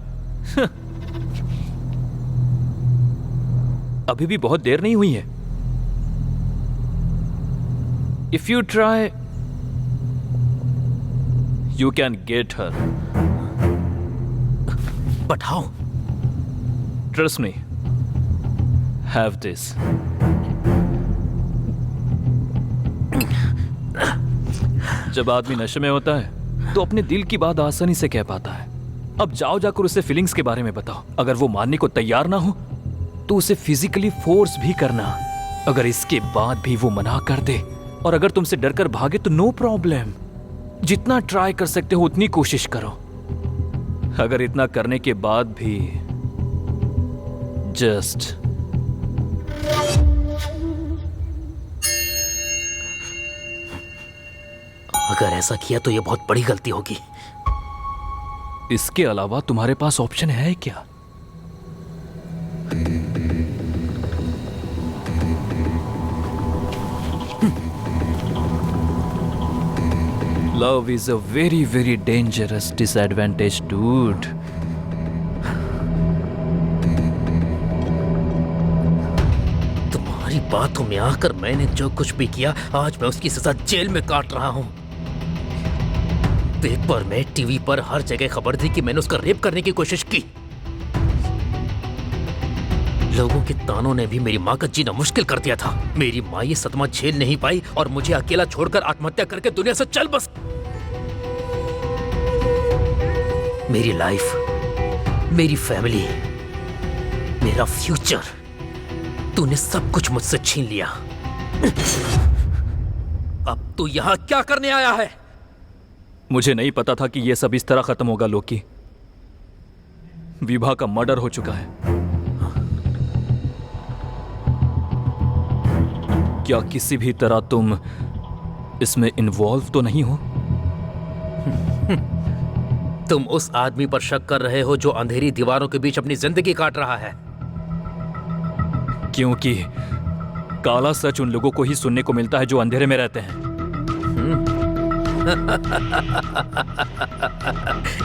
अभी भी बहुत देर नहीं हुई है। If you try you can get her, but how? Trust me, have this. जब आदमी नशे में होता है तो अपने दिल की बात आसानी से कह पाता है। अब जाओ जाकर उसे फीलिंग्स के बारे में बताओ। अगर वो मानने को तैयार ना हो तो उसे फिजिकली फोर्स भी करना। अगर इसके बाद भी वो मना कर दे और अगर तुमसे डरकर भागे तो नो प्रॉब्लम, जितना ट्राई कर सकते हो उतनी कोशिश करो। अगर इतना करने के बाद भी जस्ट अगर ऐसा किया तो यह बहुत बड़ी गलती होगी। इसके अलावा तुम्हारे पास ऑप्शन है क्या? Love is a very, very dangerous disadvantage, dude. तुम्हारी बातों में आकर मैंने जो कुछ भी किया, आज मैं उसकी सजा जेल में काट रहा हूं। पेपर में, टीवी पर हर जगह खबर थी कि मैंने उसका रेप करने की कोशिश की। लोगों के तानों ने भी मेरी माँ का जीना मुश्किल कर दिया था। मेरी माँ ये सदमा झेल नहीं पाई और मुझे अकेला छोड़कर आत्महत्या करके दुनिया से चल बस। मेरी लाइफ, मेरी फैमिली, मेरा फ्यूचर, तूने सब कुछ मुझसे छीन लिया। अब तू यहां क्या करने आया है? मुझे नहीं पता था कि यह सब इस तरह खत्म होगा लोकी। विभा का मर्डर हो चुका है। क्या किसी भी तरह तुम इसमें इन्वॉल्व तो नहीं हो? तुम उस आदमी पर शक कर रहे हो जो अंधेरी दीवारों के बीच अपनी जिंदगी काट रहा है। क्योंकि काला सच उन लोगों को ही सुनने को मिलता है जो अंधेरे में रहते हैं।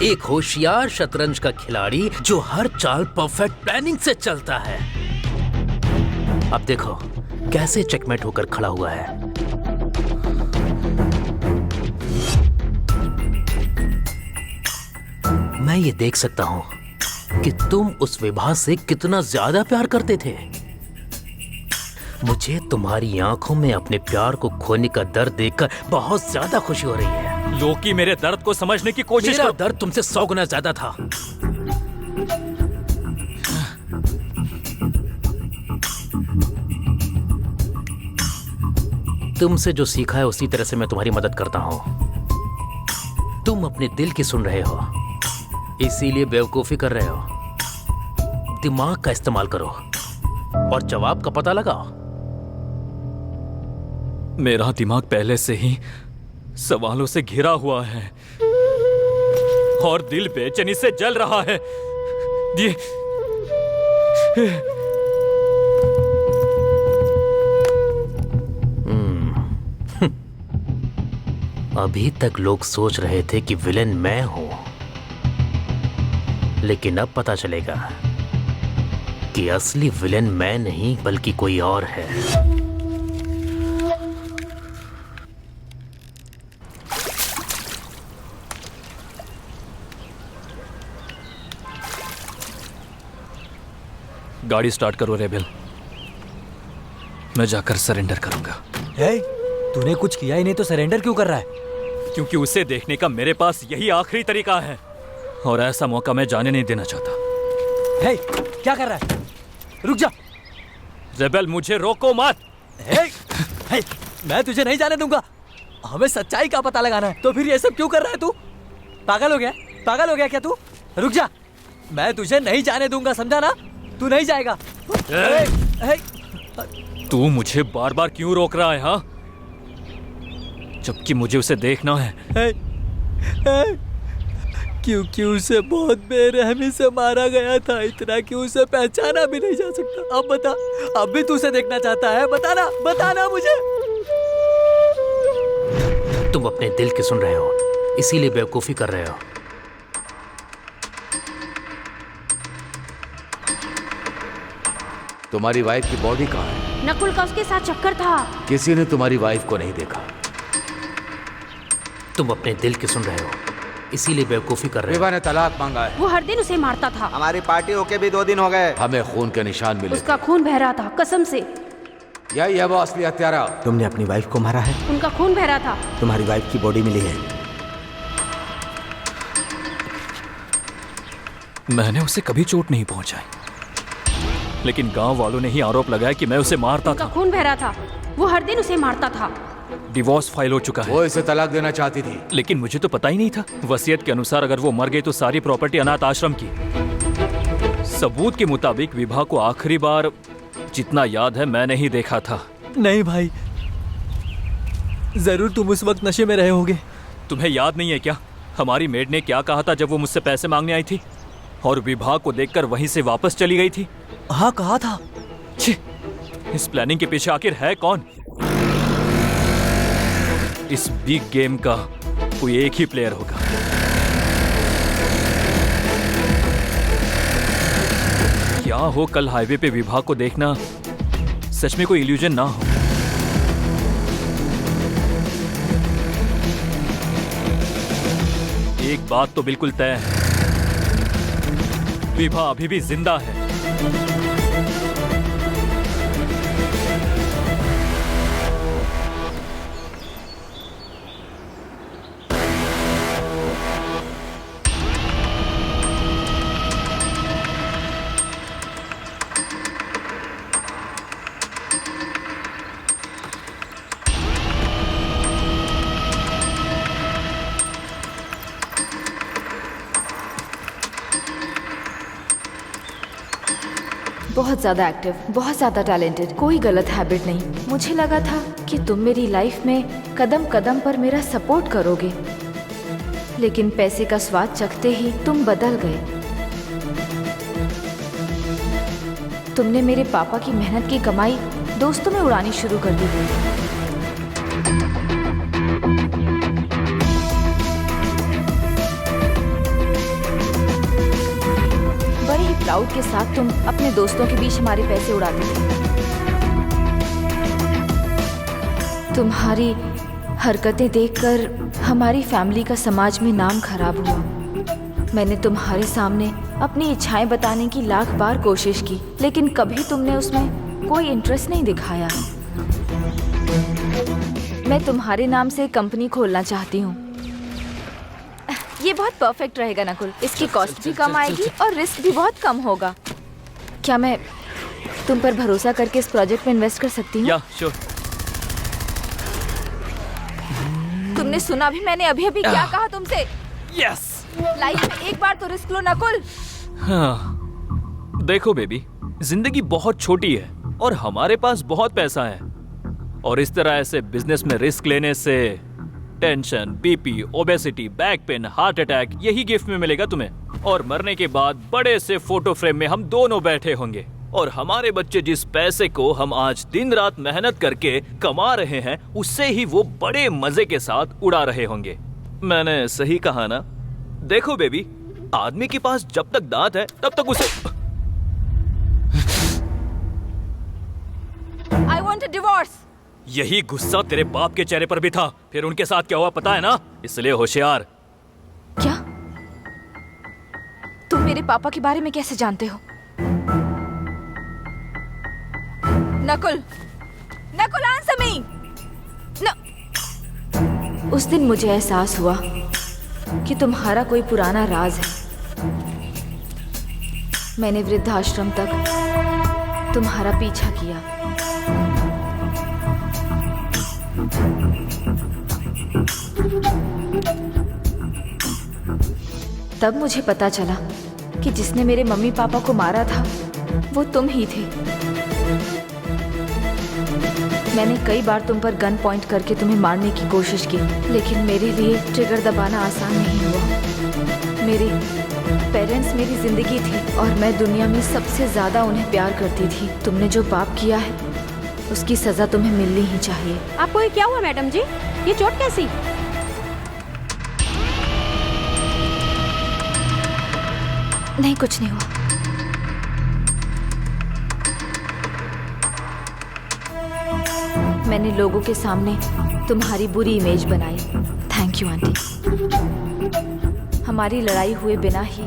एक होशियार शतरंज का खिलाड़ी जो हर चाल परफेक्ट प्लानिंग से चलता है। अब देखो कैसे चेकमेट होकर खड़ा हुआ है। मैं ये देख सकता हूं कि तुम उस विभा से कितना ज्यादा प्यार करते थे। मुझे तुम्हारी आंखों में अपने प्यार को खोने का दर्द देखकर बहुत ज्यादा खुशी हो रही है। लोकी, मेरे दर्द को समझने की कोशिश मेरा करो। दर्द तुमसे 100 गुना ज्यादा था। तुमसे जो सीखा है उसी तरह से मैं तुम्हारी मदद करता हूं। तुम अपने दिल की सुन रहे हो, इसीलिए बेवकूफी कर रहे हो। दिमाग का इस्तेमाल करो और जवाब का पता लगाओ। मेरा दिमाग पहले से ही सवालों से घिरा हुआ है और दिल बेचैनी से जल रहा है। अभी तक लोग सोच रहे थे कि विलेन मैं हूं, लेकिन अब पता चलेगा कि असली विलेन मैं नहीं बल्कि कोई और है। गाड़ी स्टार्ट करो रेबेल, मैं जाकर सरेंडर करूंगा। हे, तूने कुछ किया ही नहीं तो सरेंडर क्यों कर रहा है? क्योंकि उसे देखने का मेरे पास यही आखिरी तरीका है, और ऐसा मौका मैं जाने नहीं देना चाहता। हे, क्या कर रहा है? रुक जा। रेबेल, मुझे रोको मत। हे, हे, मैं तुझे नहीं जाने दूंगा। हमें सच्चाई का पता लगाना है। तो फिर ये सब क्यों कर रहा है तू? पागल हो गया? पागल हो गया क्या तू? रुक जा, मैं तुझे नहीं जाने दूंगा, समझा ना? तू नहीं जाएगा। तू मुझे बार बार क्यों रोक रहा है? हाँ, जबकि मुझे उसे देखना है। क्योंकि उसे बहुत बेरहमी से मारा गया था, इतना कि उसे पहचाना भी नहीं जा सकता। अब बता, अब भी तू उसे देखना चाहता है? बताना, बताना मुझे। तुम अपने दिल की सुन रहे हो, इसीलिए बेवकूफी कर रहे हो। तुम्हारी वाइफ की बॉडी कहाँ है? नकुल का उसके साथ चक्कर था। किसी ने तुम्हारी वाइफ को नहीं देखा। तुम अपने दिल की सुन रहे हो, इसीलिए बेवकूफी कर रहे हो। विभा ने तलाक मांगा है। वो हर दिन उसे मारता था। हमारी पार्टी होके भी 2 दिन हो गए। हमें खून के निशान मिले। उसका खून बह रहा था, कसम से। यही है वो असली हत्यारा। तुमने अपनी वाइफ को मारा है? उनका खून बह रहा था। तुम्हारी वाइफ की बॉडी मिली है। मैंने उसे कभी चोट नहीं पहुंचाई, लेकिन गांव वालों ने ही आरोप लगाया कि मैं उसे मारता उनका था। खून बह रहा था। वो हर दिन उसे मारता था। डिवोर्स फाइल हो चुका है। वो इसे तलाक देना चाहती थी, लेकिन मुझे तो पता ही नहीं था। वसीयत के अनुसार अगर वो मर गई तो सारी प्रॉपर्टी अनाथ आश्रम की। सबूत के मुताबिक विभा को आखिरी बार जितना याद है मैंने ही देखा था। नहीं भाई, जरूर तुम उस वक्त नशे में रहे होगे। तुम्हें याद नहीं है क्या, हमारी मेड ने क्या कहा था जब वो मुझसे पैसे मांगने आई थी और विभा को देखकर वहीं से वापस चली गई थी? हाँ, कहा था। छी, इस प्लानिंग के पीछे आखिर है कौन? इस बिग गेम का कोई एक ही प्लेयर होगा। क्या हो कल हाईवे पे विभा को देखना सच में कोई इल्यूजन ना हो। एक बात तो बिल्कुल तय है, विभा अभी भी जिंदा है। बहुत ज़्यादा एक्टिव, बहुत ज़्यादा टैलेंटेड, कोई गलत हैबिट नहीं। मुझे लगा था कि तुम मेरी लाइफ में कदम कदम पर मेरा सपोर्ट करोगे, लेकिन पैसे का स्वाद चखते ही तुम बदल गए। तुमने मेरे पापा की मेहनत की कमाई दोस्तों में उड़ानी शुरू कर दी। बड़े ही प्राउड के साथ तुम अपने दोस्तों के बीच हमारे पैसे उड़ाते थे। तुम्हारी हरकतें देखकर हमारी फैमिली का समाज में नाम खराब हुआ। मैंने तुम्हारे सामने अपनी इच्छाएं बताने की लाख बार कोशिश की, लेकिन कभी तुमने उसमें कोई इंटरेस्ट नहीं दिखाया। मैं तुम्हारे नाम से कंपनी खोलना चाहती हूँ। ये बहुत परफेक्ट रहेगा नकुल, इसकी कॉस्ट भी कम आएगी और रिस्क भी बहुत कम होगा। क्या मैं तुम पर भरोसा करके इस प्रोजेक्ट में इन्वेस्ट कर सकती हूँ? या श्योर। तुमने सुना भी मैंने अभी अभी क्या कहा तुमसे? यस। लाइफ में एक बार तो रिस्क लो नकुल। हाँ, देखो बेबी, जिंदगी बहुत छोटी है और हमारे पास बहुत पैसा है, और इस तरह ऐसे बिजनेस में रिस्क लेने से tension, BP, obesity, back pain, heart attack यही गिफ्ट में मिलेगा तुम्हें। और मरने के बाद बड़े से फोटो फ्रेम में हम दोनों बैठे होंगे। और हमारे बच्चे जिस पैसे को हम आज दिन रात मेहनत करके कमा रहे हैं उससे ही वो बड़े मजे के साथ उड़ा रहे होंगे। मैंने सही कहा ना? देखो बेबी, आदमी के पास जब तक दांत है तब तक उसे आई वॉन्ट अ डिवोर्स। यही गुस्सा तेरे बाप के चेहरे पर भी था। फिर उनके साथ क्या हुआ पता है ना? इसलिए होशियार। क्या तुम मेरे पापा के बारे में कैसे जानते हो? Nakul, Nakul answer me. उस दिन मुझे एहसास हुआ कि तुम्हारा कोई पुराना राज है। मैंने वृद्धाश्रम तक तुम्हारा पीछा किया। तब मुझे पता चला कि जिसने मेरे मम्मी पापा को मारा था वो तुम ही थे। मैंने कई बार तुम पर गन पॉइंट करके तुम्हें मारने की कोशिश की, लेकिन मेरे लिए ट्रिगर दबाना आसान नहीं हुआ। मेरे पेरेंट्स मेरी जिंदगी थी और मैं दुनिया में सबसे ज्यादा उन्हें प्यार करती थी। तुमने जो पाप किया है उसकी सजा तुम्हें मिलनी ही चाहिए। आपको ये क्या हुआ मैडम जी? ये चोट कैसी? नहीं, कुछ नहीं हुआ। मैंने लोगों के सामने तुम्हारी बुरी इमेज बनाई। Thank you aunty. हमारी लड़ाई हुए बिना ही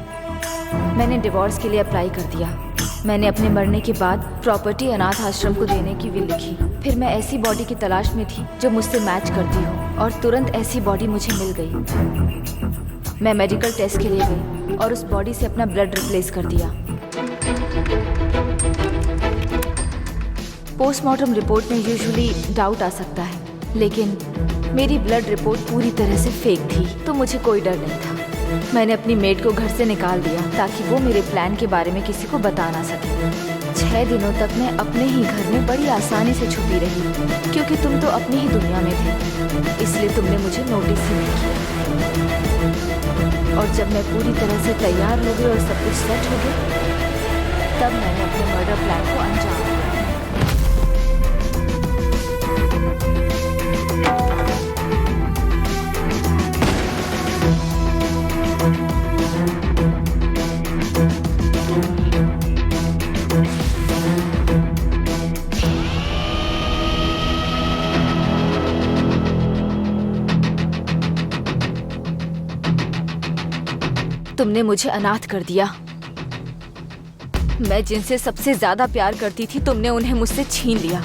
मैंने डिवोर्स के लिए अप्लाई कर दिया। मैंने अपने मरने के बाद प्रॉपर्टी अनाथ आश्रम को देने की विल लिखी। फिर मैं ऐसी बॉडी की तलाश में थी जो मुझसे मैच करती हो और तुरंत ऐसी बॉडी मुझे मिल गई। मैं मेडिकल टेस्ट के लिए गई और उस बॉडी से अपना ब्लड रिप्लेस कर दिया। पोस्टमार्टम रिपोर्ट में यूजुअली डाउट आ सकता है, लेकिन मेरी ब्लड रिपोर्ट पूरी तरह से फेक थी, तो मुझे कोई डर नहीं था। मैंने अपनी मेड को घर से निकाल दिया ताकि वो मेरे प्लान के बारे में किसी को बता ना सके। 6 दिनों तक मैं अपने ही घर में बड़ी आसानी से छुपी रही, क्योंकि तुम तो अपनी ही दुनिया में थे, इसलिए तुमने मुझे नोटिस ही नहीं किया। और जब मैं पूरी तरह से तैयार हो गई और सब कुछ सेट हो गया, तब मैंने अपने मर्डर प्लान को अंजाम दिया। तुमने मुझे अनाथ कर दिया। मैं जिनसे सबसे ज्यादा प्यार करती थी, तुमने उन्हें मुझसे छीन लिया।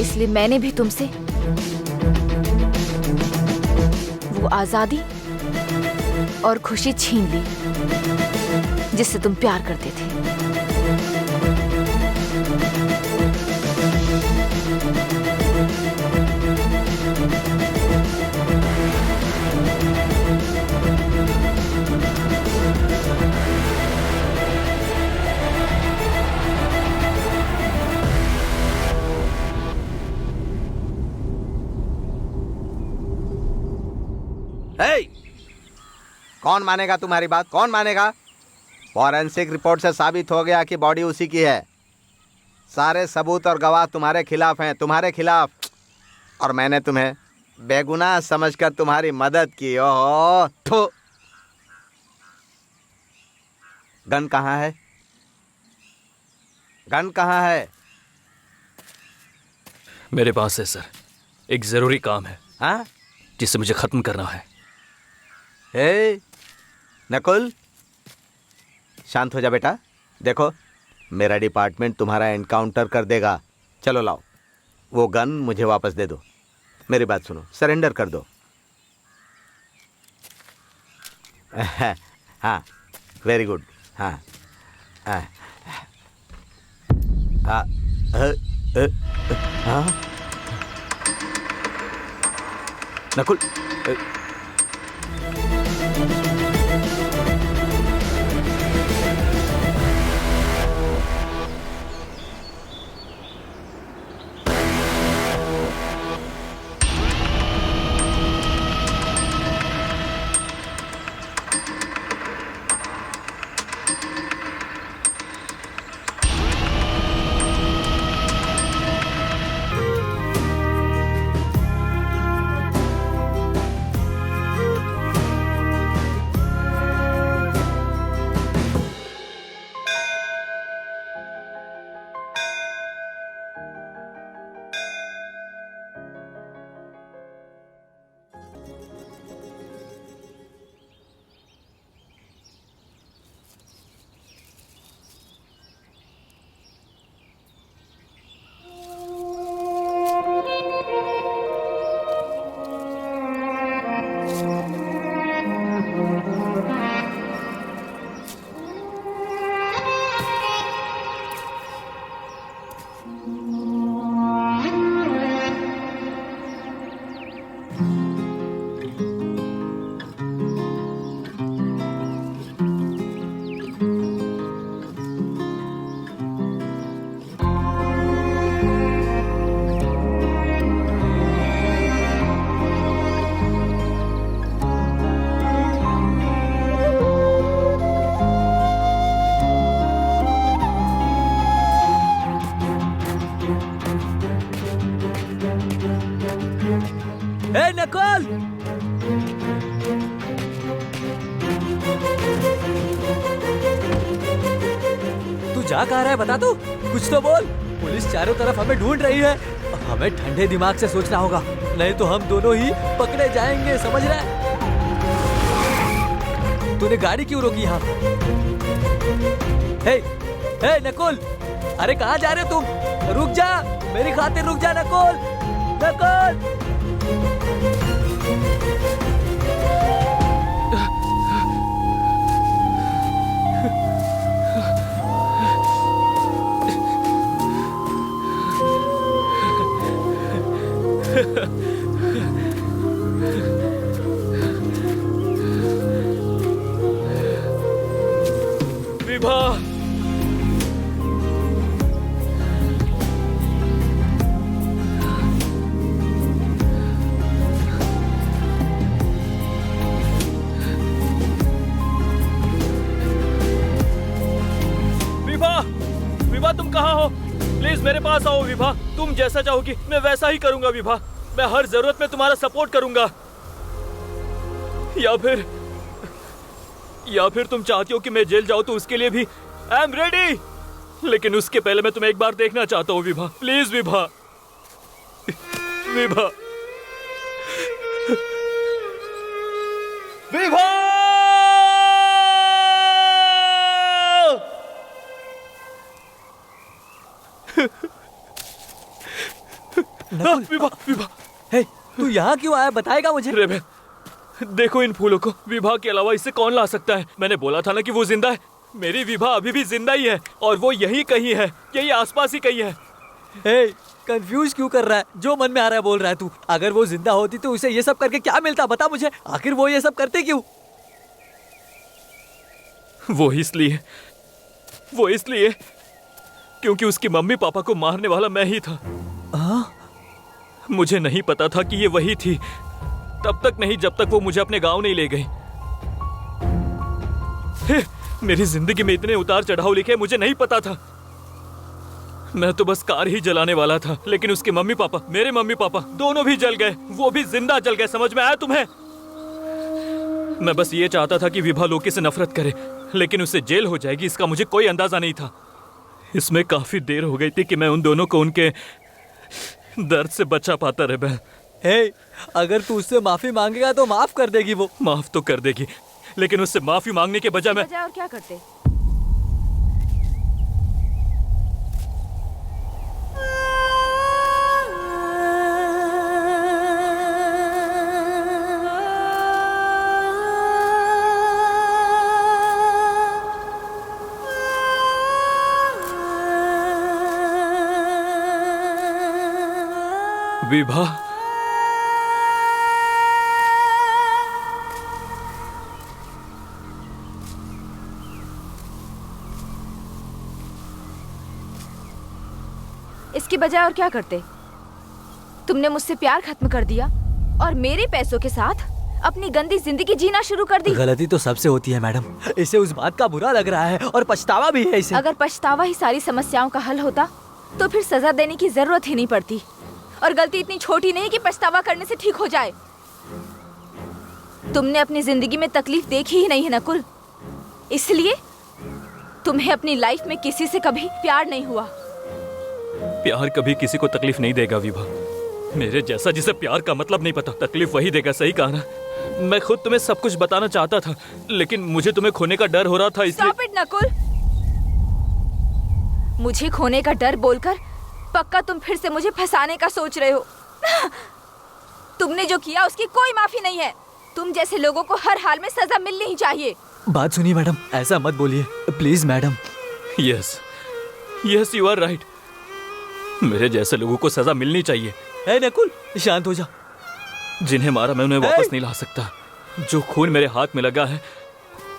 इसलिए मैंने भी तुमसे वो आजादी और खुशी छीन ली जिससे तुम प्यार करते थे। Hey! कौन मानेगा तुम्हारी बात? कौन मानेगा? फॉरेंसिक रिपोर्ट से साबित हो गया कि बॉडी उसी की है। सारे सबूत और गवाह तुम्हारे खिलाफ हैं, तुम्हारे खिलाफ। और मैंने तुम्हें बेगुनाह समझकर तुम्हारी मदद की। ओह, थू। गन कहाँ है? गन कहाँ है? मेरे पास है सर। एक जरूरी काम है। हाँ? जिसे मुझे खत्म करना है। हे नकुल, शांत हो जा बेटा। देखो, मेरा डिपार्टमेंट तुम्हारा एनकाउंटर कर देगा। चलो लाओ, वो गन मुझे वापस दे दो। मेरी बात सुनो, सरेंडर कर दो। हाँ, वेरी गुड। हाँ हाँ हाँ हाँ। नकुल, नकुल। तू जा कहाँ रहा है बता तू, कुछ तो बोल। पुलिस चारों तरफ हमें ढूंढ रही है, हमें ठंडे दिमाग से सोचना होगा, नहीं तो हम दोनों ही पकड़े जाएंगे, समझ रहा है? तूने गाड़ी क्यों रोकी यहाँ? हे, हे नकुल, अरे कहाँ जा रहे हो तुम? रुक जा, मेरी खातिर रुक जा नकुल, नकुल। विभा, विभा, विभा तुम कहाँ हो? प्लीज मेरे पास आओ विभा, तुम जैसा चाहोगी मैं वैसा ही करूंगा विभा। मैं हर जरूरत में तुम्हारा सपोर्ट करूंगा। या फिर तुम चाहती हो कि मैं जेल जाऊं तो उसके लिए भी आई एम रेडी। लेकिन उसके पहले मैं तुम्हें एक बार देखना चाहता हूँ विभा, प्लीज विभा। विभा, विभा, विभा, विभा, हे, तू यहाँ क्यों आया, बताएगा मुझे? रेबेल, देखो इन फूलों को, विभा के अलावा इसे कौन ला सकता है? मैंने बोला था ना कि वो जिंदा है। मेरी विभा अभी भी जिंदा ही है और वो यहीं कहीं है, यही आसपास ही कहीं है। हे, कंफ्यूज क्यों कर रहा है? जो मन में आ रहा है बोल रहा है तू। अगर वो जिंदा होती तो उसे ये सब करके क्या मिलता, बता मुझे। आखिर वो ये सब करते क्यों? वो इसलिए क्योंकि उसकी मम्मी पापा को मारने वाला मैं ही था। मुझे नहीं पता था कि ये वही थी, तब तक नहीं जब तक वो मुझे अपने गांव नहीं ले गई। मेरी जिंदगी में इतने उतार चढ़ाव लिखे मुझे नहीं पता था। मैं तो बस कार ही जलाने वाला था, लेकिन उसके मम्मी पापा, मेरे मम्मी पापा दोनों भी जल गए, वो भी जिंदा जल गए। समझ में आया तुम्हें? मैं बस ये चाहता था कि विभा लोकी से नफरत करे, लेकिन उससे जेल हो जाएगी इसका मुझे कोई अंदाजा नहीं था। इसमें काफी देर हो गई थी कि मैं उन दोनों को उनके दर्द से बचा पाता। रेबेल, हे, अगर तू उससे माफी मांगेगा तो माफ कर देगी वो। माफ तो कर देगी, लेकिन उससे माफी मांगने के बजाय मैं और क्या करते? विभा, इसकी बजाय और क्या करते? तुमने मुझसे प्यार खत्म कर दिया और मेरे पैसों के साथ अपनी गंदी जिंदगी जीना शुरू कर दी। गलती तो सबसे होती है मैडम, इसे उस बात का बुरा लग रहा है और पछतावा भी है इसे। अगर पछतावा ही सारी समस्याओं का हल होता तो फिर सजा देने की जरूरत ही नहीं पड़ती। और गलती इतनी छोटी नहीं कि पछतावा करने से ठीक हो जाए। तुमने अपनी जिंदगी में तकलीफ देखी ही नहीं है नकुल, इसलिए तुम्हें अपनी लाइफ में किसी से कभी प्यार नहीं हुआ। प्यार कभी किसी को तकलीफ नहीं देगा विभा। मेरे जैसा जिसे प्यार का मतलब नहीं पता, तकलीफ वही देगा। सही कहा ना? मैं खुद तुम्हें सब कुछ बताना चाहता था, लेकिन मुझे तुम्हें खोने का डर हो रहा था, इसलिए। Stop it, Nakul. मुझे खोने का डर बोलकर पक्का तुम फिर से मुझे फंसाने का सोच रहे हो। तुमने जो किया उसकी कोई माफी नहीं है। तुम जैसे लोगों को हर हाल में सजा मिलनी ही चाहिए। बात सुनिए मैडम, ऐसा मत बोलिए please madam. Yes yes, you are right. मेरे जैसे लोगों को सजा मिलनी चाहिए। ए नकुल, शांत हो जा। जिन्हें मारा मैं उन्हें वापस नहीं ला सकता। जो खून मेरे हाथ में लगा है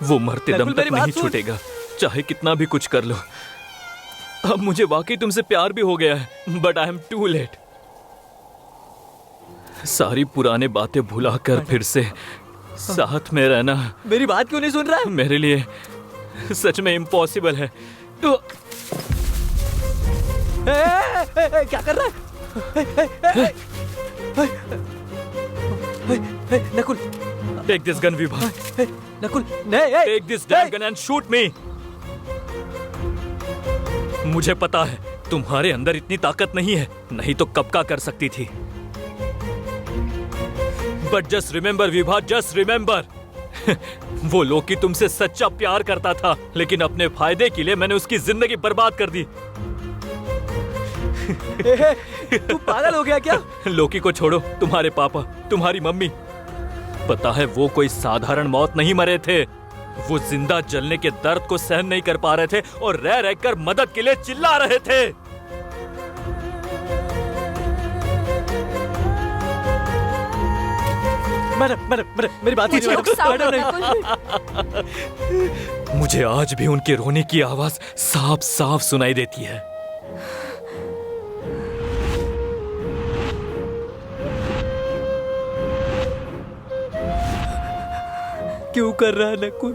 वो मरते दम तक नहीं छूटेगा, चाहे कितना भी कुछ कर लो। अब मुझे वाकई तुमसे प्यार भी हो गया है, but I am too late. सारी पुरानी बातें भुलाकर फिर से साथ में रहना मेरी बात क्यों नहीं सुन रहा है? मेरे लिए सच में इम्पॉसिबल है। तो क्या कर रहा है? Nakul, take this gun Vibha, Nakul, नहीं, take this damn gun and shoot me. मुझे पता है तुम्हारे अंदर इतनी ताकत नहीं है, नहीं तो कब का कर सकती थी। But just remember Vibha, just remember, वो लोकी तुमसे सच्चा प्यार करता था, लेकिन अपने फायदे के लिए मैंने उसकी जिंदगी बर्बाद कर दी। तू पागल हो गया क्या? लोकी को छोड़ो, तुम्हारे पापा, तुम्हारी मम्मी, पता है वो कोई साधारण मौत नहीं मरे थे। वो जिंदा जलने के दर्द को सहन नहीं कर पा रहे थे और रह रहकर मदद के लिए चिल्ला रहे थे। मैडम, मेरी बात मुझे उकसाओ नहीं। मुझे आज भी उनके रोने की आवाज साफ साफ सुनाई देती है। क्यों कर रहा है नकुल?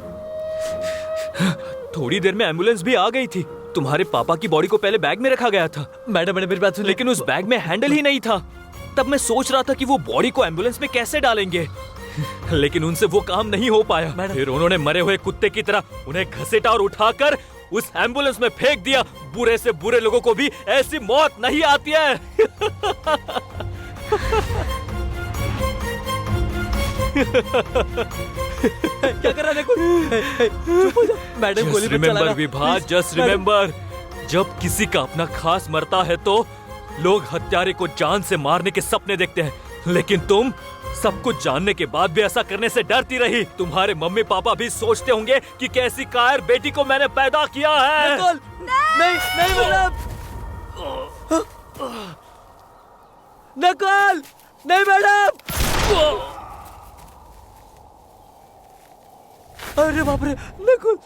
थोड़ी देर में एम्बुलेंस भी आ गई थी। तुम्हारे पापा की बॉडी को पहले बैग में रखा गया था। मैडम, मेरी बात सुन। लेकिन उस बैग में हैंडल ही नहीं था। तब मैं सोच रहा था कि वो बॉडी को एम्बुलेंस में कैसे डालेंगे, लेकिन उनसे वो काम नहीं हो पाया। फिर उन्होंने मरे हुए कुत्ते की तरह उन्हें घसीटा और उठाकर उस एम्बुलेंस में फेंक दिया। बुरे से बुरे लोगों को भी ऐसी मौत नहीं आती है। क्या कर रहा है नकुल? चुप हो जा। मैडम गोली मत चलाना। रिमेंबर विभा, जस्ट रिमेंबर, जब किसी का अपना खास मरता है तो लोग हत्यारे को जान से मारने के सपने देखते हैं, लेकिन तुम सब कुछ जानने के बाद भी ऐसा करने से डरती रही। तुम्हारे मम्मी पापा भी सोचते होंगे कि कैसी कायर बेटी को मैंने पैदा किया है। नकुल, नहीं, मैडम, नकुल, नहीं मैडम। अरे बाप रे, नकुल।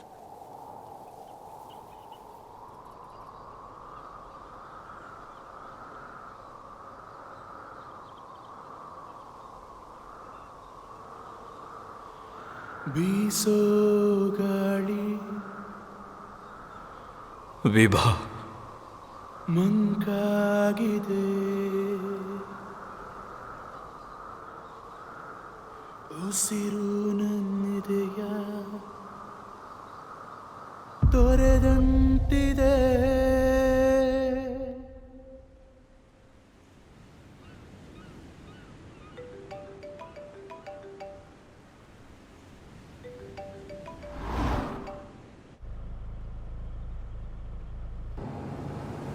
बीसो गाड़ी विभा, ಮಂಕಾಗಿದೆ ಉಸಿರು ನನ್ನಿದೆಯ ತೊರೆದಂತಿದೆ.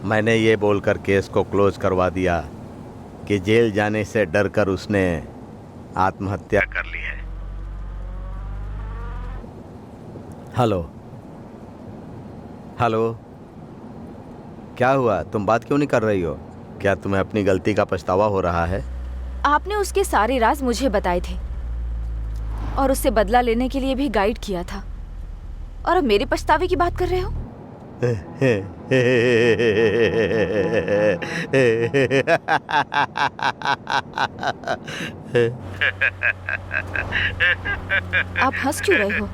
मैंने ये बोलकर केस को क्लोज करवा दिया कि जेल जाने से डरकर उसने आत्महत्या कर ली है। हेलो हेलो, क्या हुआ? तुम बात क्यों नहीं कर रही हो? क्या तुम्हें अपनी गलती का पछतावा हो रहा है? आपने उसके सारे राज मुझे बताए थे और उससे बदला लेने के लिए भी गाइड किया था, और अब मेरे पछतावे की बात कर रहे हो? आप हंस क्यों रहे हो?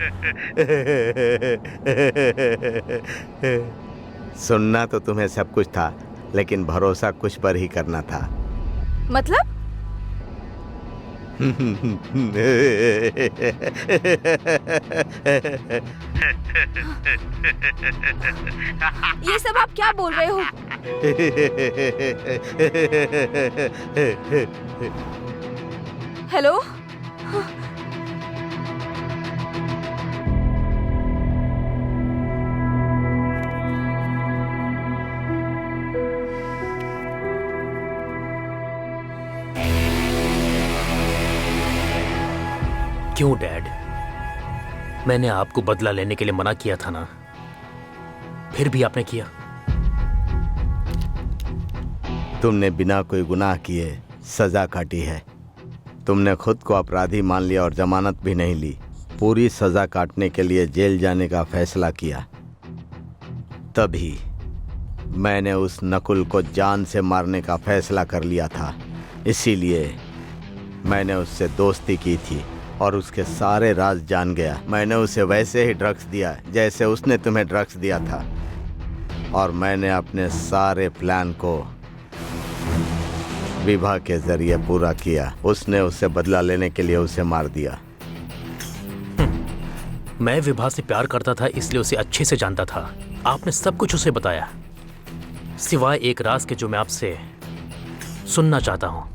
सुनना तो तुम्हें सब कुछ था, लेकिन भरोसा कुछ पर ही करना था। मतलब? ये सब आप क्या बोल रहे हो? हेलो? क्यों डैड? मैंने आपको बदला लेने के लिए मना किया था ना, फिर भी आपने किया। तुमने बिना कोई गुनाह किए सजा काटी है। तुमने खुद को अपराधी मान लिया और जमानत भी नहीं ली। पूरी सजा काटने के लिए जेल जाने का फैसला किया। तभी मैंने उस नकुल को जान से मारने का फैसला कर लिया था। इसीलिए मैंने उससे दोस्ती की थी और उसके सारे राज जान गया। मैंने उसे वैसे ही ड्रग्स दिया जैसे उसने तुम्हें ड्रग्स दिया था, और मैंने अपने सारे प्लान को विवाह के जरिए पूरा किया। उसने उससे बदला लेने के लिए उसे मार दिया। मैं विभा से प्यार करता था, इसलिए उसे अच्छे से जानता था। आपने सब कुछ उसे बताया, सिवाय एक राज के जो मैं आपसे सुनना चाहता हूं।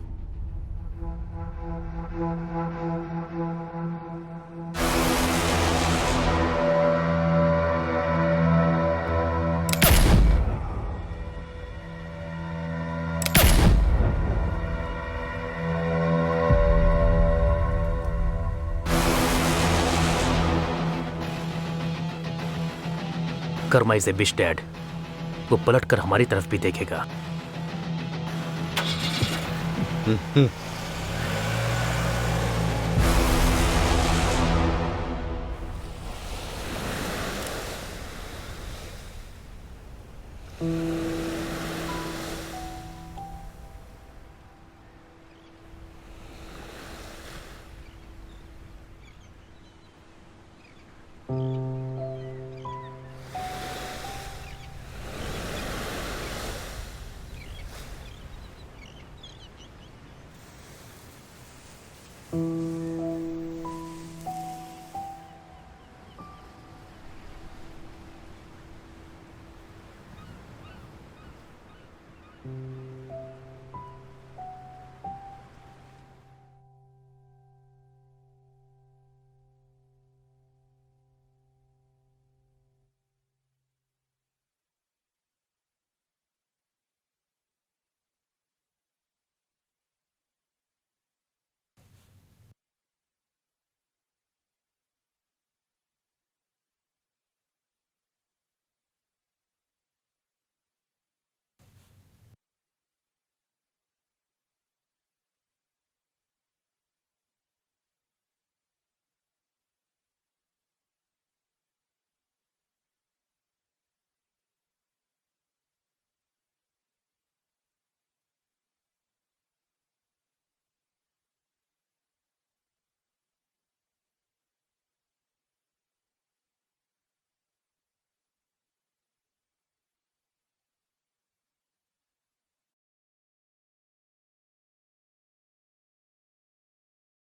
Karma is a bitch dad. वो पलट कर हमारी तरफ भी देखेगा।